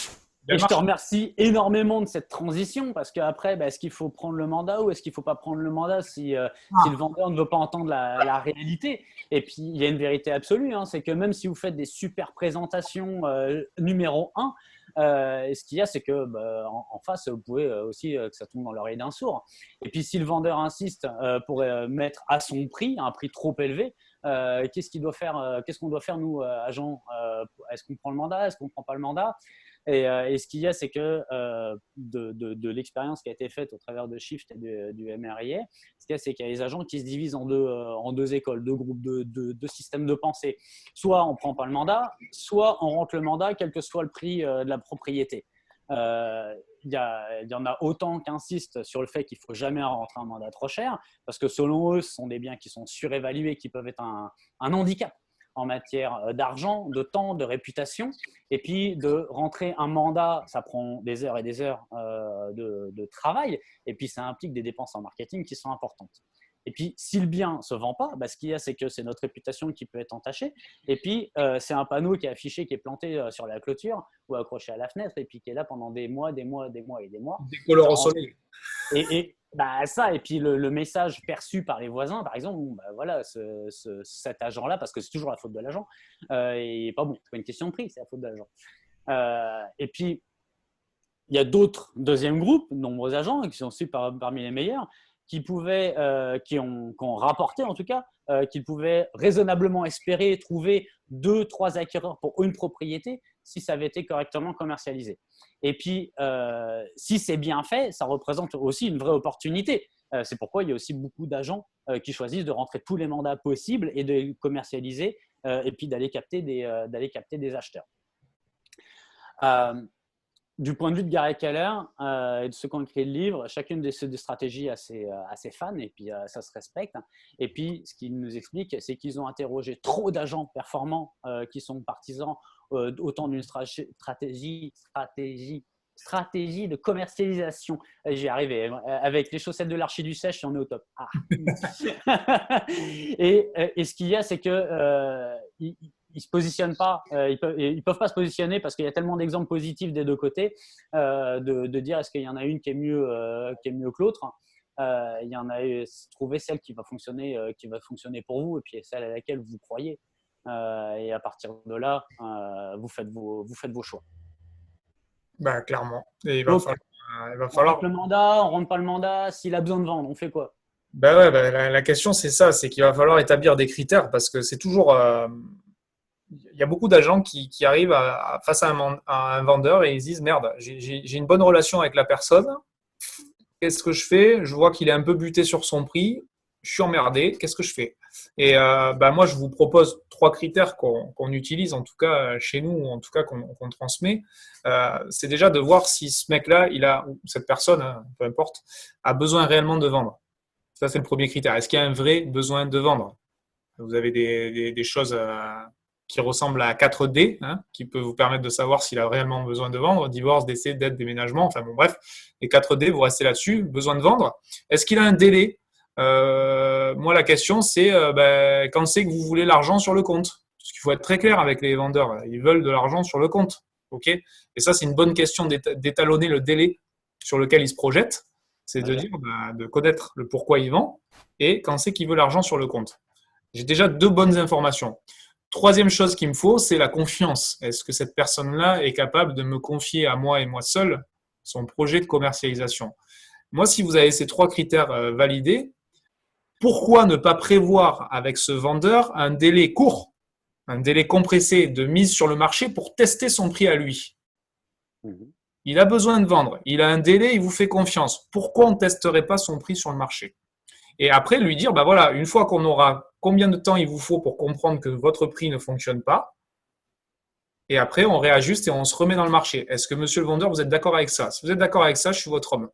il y a Et le je te marché. remercie énormément de cette transition parce qu'après, est-ce qu'il faut prendre le mandat ou est-ce qu'il ne faut pas prendre le mandat si le vendeur ne veut pas entendre la réalité. Et puis, il y a une vérité absolue, hein, c'est que même si vous faites des super présentations numéro 1, ce qu'il y a, c'est que en face, vous pouvez aussi que ça tombe dans l'oreille d'un sourd. Et puis, si le vendeur insiste pour mettre à son prix, un prix trop élevé, qu'est-ce qu'on doit faire, nous, agents Est-ce qu'on prend le mandat? Est-ce qu'on ne prend pas le mandat? Et ce qu'il y a, c'est que de l'expérience qui a été faite au travers de Shift et du MRIA, ce qu'il y a, c'est qu'il y a les agents qui se divisent en deux écoles, deux groupes, deux systèmes de pensée. Soit on ne prend pas le mandat, soit on rentre le mandat, quel que soit le prix de la propriété. Il y en a autant qui insistent sur le fait qu'il ne faut jamais rentrer un mandat trop cher, parce que selon eux, ce sont des biens qui sont surévalués, qui peuvent être un handicap en matière d'argent, de temps, de réputation. Et puis, de rentrer un mandat, ça prend des heures et des heures de travail. Et puis, ça implique des dépenses en marketing qui sont importantes. Et puis, si le bien ne se vend pas, ce qu'il y a, c'est que c'est notre réputation qui peut être entachée. Et puis, c'est un panneau qui est affiché, qui est planté sur la clôture ou accroché à la fenêtre et puis qui est là pendant des mois et des mois. Des couleurs au soleil. Et ça, et puis le message perçu par les voisins, par exemple, voilà, cet agent-là, parce que c'est toujours la faute de l'agent, et pas bon, c'est pas une question de prix, c'est la faute de l'agent. Et puis, il y a d'autres deuxième groupes, nombreux agents, qui sont aussi parmi les meilleurs, qui ont rapporté en tout cas, qu'ils pouvaient raisonnablement espérer trouver 2-3 acquéreurs pour une propriété si ça avait été correctement commercialisé. Et puis, si c'est bien fait, ça représente aussi une vraie opportunité. C'est pourquoi il y a aussi beaucoup d'agents qui choisissent de rentrer tous les mandats possibles et de commercialiser et puis d'aller capter des acheteurs. Du point de vue de Gary Keller et de ceux qui ont écrit le livre, chacune des stratégies a ses fans et puis ça se respecte. Et puis, ce qu'il nous explique, c'est qu'ils ont interrogé trop d'agents performants qui sont partisans autant d'une stratégie de commercialisation. J'y arrivais. Avec les chaussettes de l'archi du sèche, on est au top. Et ce qu'il y a, c'est que ils se positionnent pas, ils peuvent pas se positionner parce qu'il y a tellement d'exemples positifs des deux côtés de dire est-ce qu'il y en a une qui est mieux que l'autre. Il y en a trouver celle qui va fonctionner pour vous et puis celle à laquelle vous croyez. Et à partir de là, vous faites vos choix. Clairement. Et il va Donc, falloir. On rentre le mandat, on rentre pas le mandat. S'il a besoin de vendre, on fait quoi? La question c'est ça, c'est qu'il va falloir établir des critères parce que c'est toujours. Il y a beaucoup d'agents qui arrivent face à un vendeur et ils se disent merde, j'ai une bonne relation avec la personne. Qu'est-ce que je fais? Je vois qu'il est un peu buté sur son prix. Je suis emmerdé. Qu'est-ce que je fais? Et moi, je vous propose 3 critères qu'on utilise, en tout cas chez nous, ou en tout cas qu'on transmet. C'est déjà de voir si ce mec-là, ou cette personne, hein, peu importe, a besoin réellement de vendre. Ça, c'est le premier critère. Est-ce qu'il y a un vrai besoin de vendre? Vous avez des choses qui ressemblent à 4D, hein, qui peuvent vous permettre de savoir s'il a réellement besoin de vendre. Divorce, décès, dette, déménagement. Enfin bon, bref, les 4D, vous restez là-dessus. Besoin de vendre. Est-ce qu'il a un délai? Moi, la question, c'est quand c'est que vous voulez l'argent sur le compte? Parce qu'il faut être très clair avec les vendeurs. Ils veulent de l'argent sur le compte. Okay, et ça, c'est une bonne question d'étalonner le délai sur lequel ils se projettent. C'est de dire, de connaître le pourquoi il vend et quand c'est qu'il veut l'argent sur le compte. J'ai déjà 2 bonnes informations. Troisième chose qu'il me faut, c'est la confiance. Est-ce que cette personne-là est capable de me confier à moi et moi seul son projet de commercialisation? Moi, si vous avez ces 3 critères validés, pourquoi ne pas prévoir avec ce vendeur un délai court, un délai compressé de mise sur le marché pour tester son prix à lui? Il a besoin de vendre, il a un délai, il vous fait confiance. Pourquoi on ne testerait pas son prix sur le marché? Et après, lui dire, voilà, une fois qu'on aura combien de temps il vous faut pour comprendre que votre prix ne fonctionne pas, et après, on réajuste et on se remet dans le marché. Est-ce que, monsieur le vendeur, vous êtes d'accord avec ça? Si vous êtes d'accord avec ça, je suis votre homme.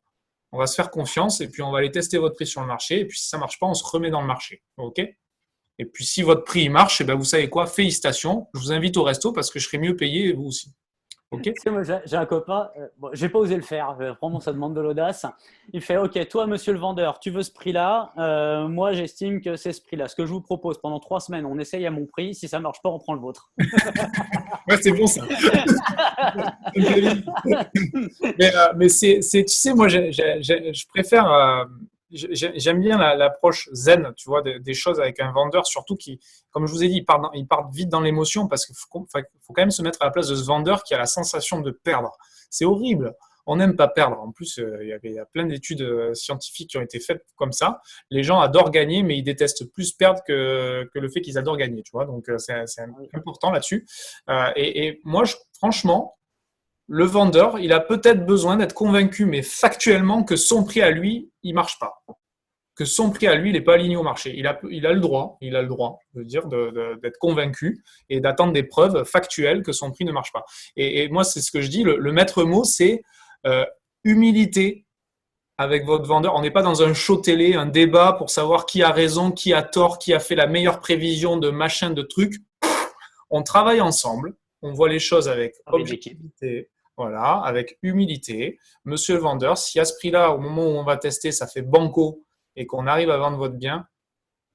On va se faire confiance et puis on va aller tester votre prix sur le marché. Et puis, si ça ne marche pas, on se remet dans le marché. OK? Et puis, si votre prix marche, vous savez quoi? Félicitations. Je vous invite au resto parce que je serai mieux payé et vous aussi. Okay. Moi, j'ai un copain, j'ai pas osé le faire, vraiment ça demande de l'audace. Il fait ok, toi monsieur le vendeur, tu veux ce prix-là, moi j'estime que c'est ce prix-là. Ce que je vous propose pendant 3 semaines, on essaye à mon prix, si ça marche pas, on prend le vôtre. Ouais, c'est bon ça. mais tu sais, moi je préfère. J'aime bien l'approche zen, tu vois, des choses avec un vendeur, surtout qui, comme je vous ai dit, il part vite dans l'émotion parce qu'il faut quand même se mettre à la place de ce vendeur qui a la sensation de perdre. C'est horrible. On n'aime pas perdre. En plus, il y a plein d'études scientifiques qui ont été faites comme ça. Les gens adorent gagner, mais ils détestent plus perdre que le fait qu'ils adorent gagner, tu vois. Donc, c'est important là-dessus. Et moi, franchement, le vendeur, il a peut-être besoin d'être convaincu, mais factuellement, que son prix à lui, il marche pas. Que son prix à lui, il n'est pas aligné au marché. Il a le droit, je veux dire, d'être convaincu et d'attendre des preuves factuelles que son prix ne marche pas. Et moi, c'est ce que je dis, le maître mot, c'est humilité avec votre vendeur. On n'est pas dans un show télé, un débat pour savoir qui a raison, qui a tort, qui a fait la meilleure prévision de machin, de trucs. On travaille ensemble, on voit les choses avec objectivité. Voilà, avec humilité. Monsieur le vendeur, si à ce prix-là, au moment où on va tester, ça fait banco et qu'on arrive à vendre votre bien,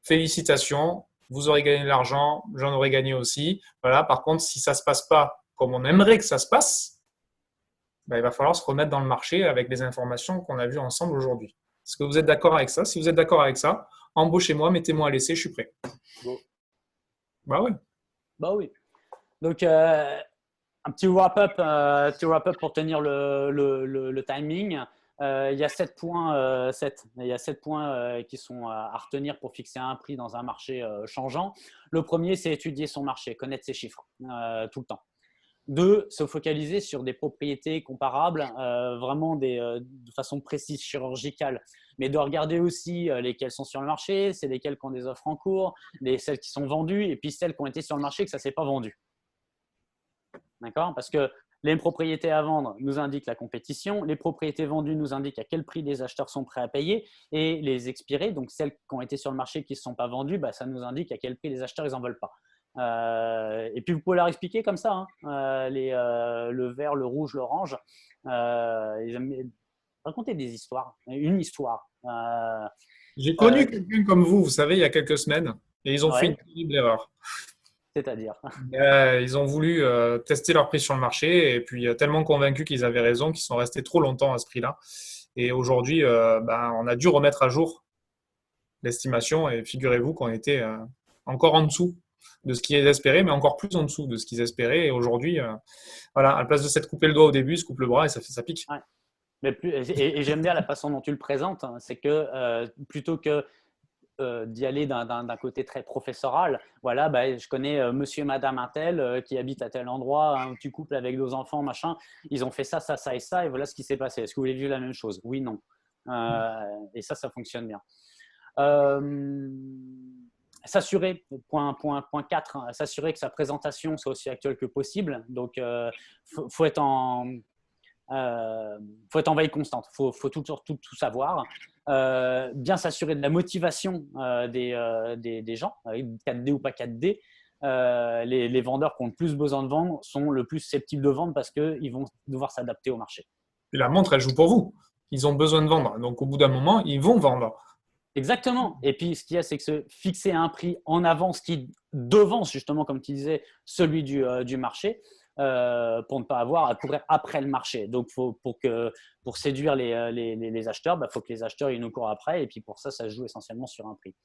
félicitations, vous aurez gagné de l'argent, j'en aurais gagné aussi. Voilà. Par contre, si ça ne se passe pas comme on aimerait que ça se passe, ben, il va falloir se remettre dans le marché avec les informations qu'on a vues ensemble aujourd'hui. Est-ce que vous êtes d'accord avec ça? Si vous êtes d'accord avec ça, embauchez-moi, mettez-moi à l'essai, je suis prêt. Bon. Bah ouais. Bah oui. Donc, un petit wrap-up pour tenir le timing. Il y a 7 points, il y a 7 points qui sont à retenir pour fixer un prix dans un marché changeant. Le premier, c'est étudier son marché, connaître ses chiffres tout le temps. 2, se focaliser sur des propriétés comparables, vraiment de façon précise, chirurgicale, mais de regarder aussi lesquelles sont sur le marché, c'est lesquelles qui ont des offres en cours, celles qui sont vendues, et puis celles qui ont été sur le marché que ça ne s'est pas vendu. D'accord? Parce que les propriétés à vendre nous indiquent la compétition, les propriétés vendues nous indiquent à quel prix les acheteurs sont prêts à payer, et les expirées, donc celles qui ont été sur le marché qui ne se sont pas vendues, bah, ça nous indique à quel prix les acheteurs ils en veulent pas. Et puis vous pouvez leur expliquer comme ça, hein, le vert, le rouge, l'orange. Raconter des histoires, une histoire. J'ai connu quelqu'un comme vous savez, il y a quelques semaines, et ils ont fait Ouais, une terrible erreur. c'est-à-dire. Ils ont voulu tester leur prix sur le marché et puis tellement convaincus qu'ils avaient raison qu'ils sont restés trop longtemps à ce prix-là. Et aujourd'hui, on a dû remettre à jour l'estimation et figurez-vous qu'on était encore en dessous de ce qu'ils espéraient, mais encore plus en dessous de ce qu'ils espéraient. Et aujourd'hui, voilà, à la place de s'être coupé le doigt au début, ils se coupent le bras et ça pique. Ouais. Mais et j'aime bien la façon dont tu le présentes, hein, c'est que plutôt que d'y aller d'un côté très professoral, voilà, bah, je connais monsieur et madame un tel qui habitent à tel endroit, un petit couple avec 2 enfants, machin, ils ont fait ça, ça, ça et ça, et voilà ce qui s'est passé. Est-ce que vous avez vu la même chose? Oui, non. Et ça fonctionne bien. S'assurer, point 4, hein, s'assurer que sa présentation soit aussi actuelle que possible. Donc, faut être en veille constante. Faut toujours tout savoir. Bien s'assurer de la motivation des gens, 4D ou pas 4D. Les vendeurs qui ont le plus besoin de vendre sont le plus susceptibles de vendre parce qu'ils vont devoir s'adapter au marché. Et la montre, elle joue pour vous. Ils ont besoin de vendre. Donc, au bout d'un moment, ils vont vendre. Exactement. Et puis, ce qu'il y a, c'est que se fixer un prix en avance qui devance, justement, comme tu disais, celui du marché, pour ne pas avoir à courir après le marché. Donc, pour séduire les acheteurs, il faut que les acheteurs ils nous courent après. Et puis, pour ça, ça se joue essentiellement sur un prix.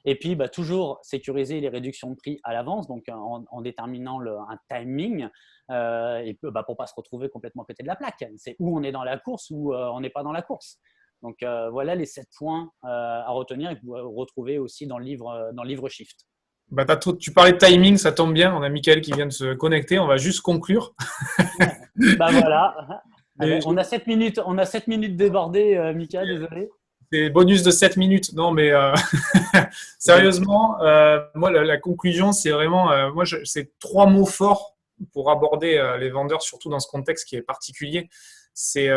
Et puis, toujours sécuriser les réductions de prix à l'avance, donc en déterminant un timing, et pour ne pas se retrouver complètement à côté de la plaque. C'est où on est dans la course ou on n'est pas dans la course. Donc, voilà les 7 points à retenir et que vous retrouvez aussi dans le livre Shift. Bah, tu parlais de timing, ça tombe bien. On a Mickaël qui vient de se connecter. On va juste conclure. Bah voilà. Allez, on a 7 minutes débordées, Mika, désolé. C'est bonus de 7 minutes. Non, mais sérieusement, moi, la conclusion, c'est vraiment, c'est 3 mots forts pour aborder les vendeurs, surtout dans ce contexte qui est particulier. C'est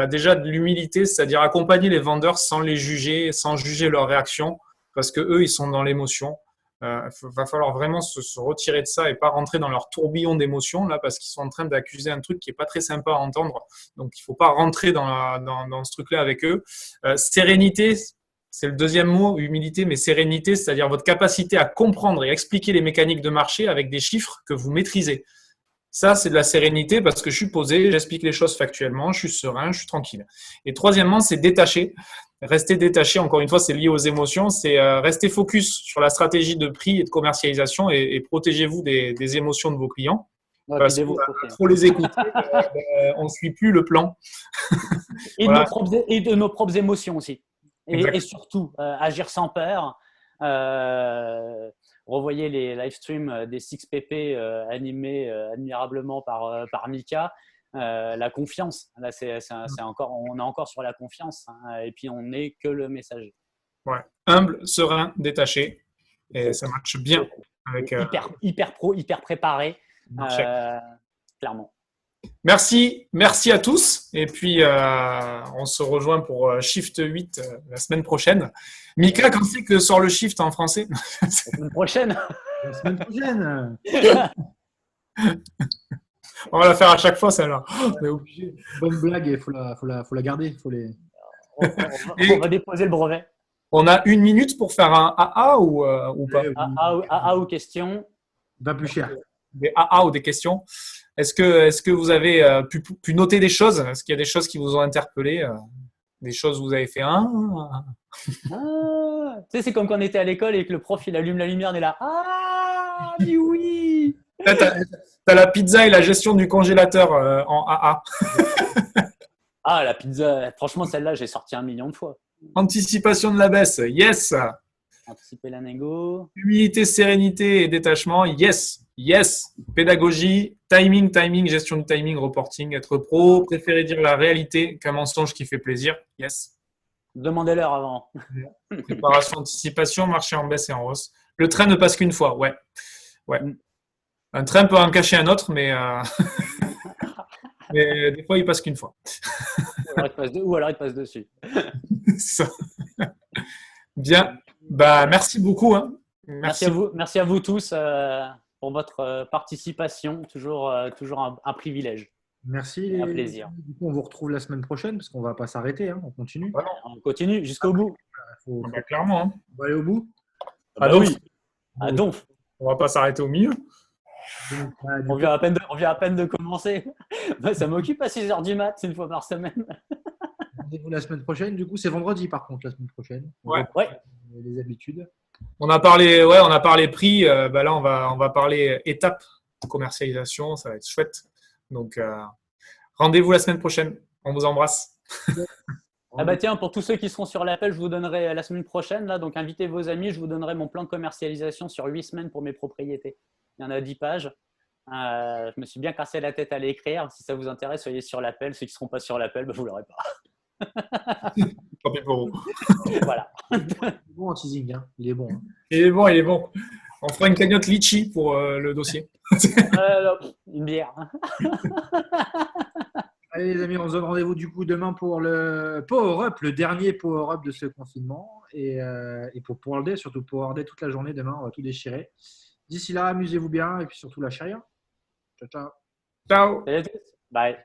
déjà de l'humilité, c'est-à-dire accompagner les vendeurs sans les juger, sans juger leurs réactions, parce que eux, ils sont dans l'émotion. Va falloir vraiment se retirer de ça et pas rentrer dans leur tourbillon d'émotions là, parce qu'ils sont en train d'accuser un truc qui est pas très sympa à entendre. Donc, il faut pas rentrer dans ce truc-là avec eux. Sérénité, c'est le deuxième mot, humilité, mais sérénité, c'est-à-dire votre capacité à comprendre et expliquer les mécaniques de marché avec des chiffres que vous maîtrisez. Ça, c'est de la sérénité parce que je suis posé, j'explique les choses factuellement, je suis serein, je suis tranquille. Et troisièmement, c'est détaché. Rester détaché, encore une fois, c'est lié aux émotions, c'est rester focus sur la stratégie de prix et de commercialisation et protégez-vous des émotions de vos clients. Ouais, parce que trop les écouter, on ne suit plus le plan. Et, voilà. de nos propres émotions aussi. Et surtout, agir sans peur. Revoyez les live streams des 6PP animés admirablement par Mika. La confiance, là, on est encore sur la confiance, hein, et puis on n'est que le messager. Ouais. Humble, serein, détaché, et ça matche bien avec hyper pro, hyper préparé, clairement. Merci à tous. Et puis, on se rejoint pour Shift 8 la semaine prochaine. Mika, quand c'est que sort le Shift en français? La semaine prochaine. La semaine prochaine. On va la faire à chaque fois, celle-là. On est obligé. Bonne blague, il faut la garder. On va déposer le brevet. On a 1 minute pour faire un AA ou pas? Ou question. Pas plus cher. Des AA ou des questions. Est-ce que vous avez pu noter des choses? Est-ce qu'il y a des choses qui vous ont interpellé? Des choses où vous avez fait un? Tu sais, c'est comme quand on était à l'école et que le prof il allume la lumière, on est là. Ah, mais oui! T'as la pizza et la gestion du congélateur en AA. Ah, la pizza, franchement, celle-là, j'ai sorti 1 million de fois. Anticipation de la baisse, yes. Anticiper la négo. Humilité, sérénité et détachement, yes. Yes. Pédagogie, timing, gestion du timing, reporting, être pro, préférer dire la réalité qu'un mensonge qui fait plaisir, yes. Demandez-leur avant. Préparation, anticipation, marché en baisse et en hausse. Le train ne passe qu'une fois, ouais. Un train peut en cacher un autre, mais mais des fois, il passe qu'une fois. Ou alors il passe dessus. Ça. Bien. Bah, merci beaucoup. Hein. Merci à vous tous pour votre participation. Toujours un privilège. Merci. Un plaisir. Du coup, on vous retrouve la semaine prochaine parce qu'on ne va pas s'arrêter. Hein, on continue. Voilà. On continue jusqu'au bout. Bah, clairement. Hein. On va aller au bout. Ah, donc, oui. Ah, donc. On va pas s'arrêter au milieu. Donc, on vient à peine de commencer. Ça m'occupe à 6h du mat, c'est une fois par semaine. Rendez-vous la semaine prochaine. Du coup, c'est vendredi par contre la semaine prochaine. Ouais. Les habitudes. On a parlé prix. Bah là, on va parler étapes de commercialisation. Ça va être chouette. Donc, rendez-vous la semaine prochaine. On vous embrasse. Ah bah tiens, pour tous ceux qui seront sur l'appel, je vous donnerai la semaine prochaine. Là, donc, invitez vos amis. Je vous donnerai mon plan de commercialisation sur 8 semaines pour mes propriétés. Il y en a 10 pages. Je me suis bien cassé la tête à l'écrire. Si ça vous intéresse, soyez sur l'appel. Ceux qui ne seront pas sur l'appel, bah, vous ne l'aurez pas. Tant pis pour vous. Voilà. Bon en teasing, hein. Il est bon. Hein. Il est bon. On fera une cagnotte litchi pour le dossier. Une bière. Allez les amis, on se donne rendez-vous du coup demain pour le Power Up, le dernier Power Up de ce confinement. Et pour Power Day, surtout Power Day toute la journée demain, on va tout déchirer. D'ici là, amusez-vous bien et puis surtout lâchez rien. Ciao, ciao. Ciao. Salut à tous. Bye.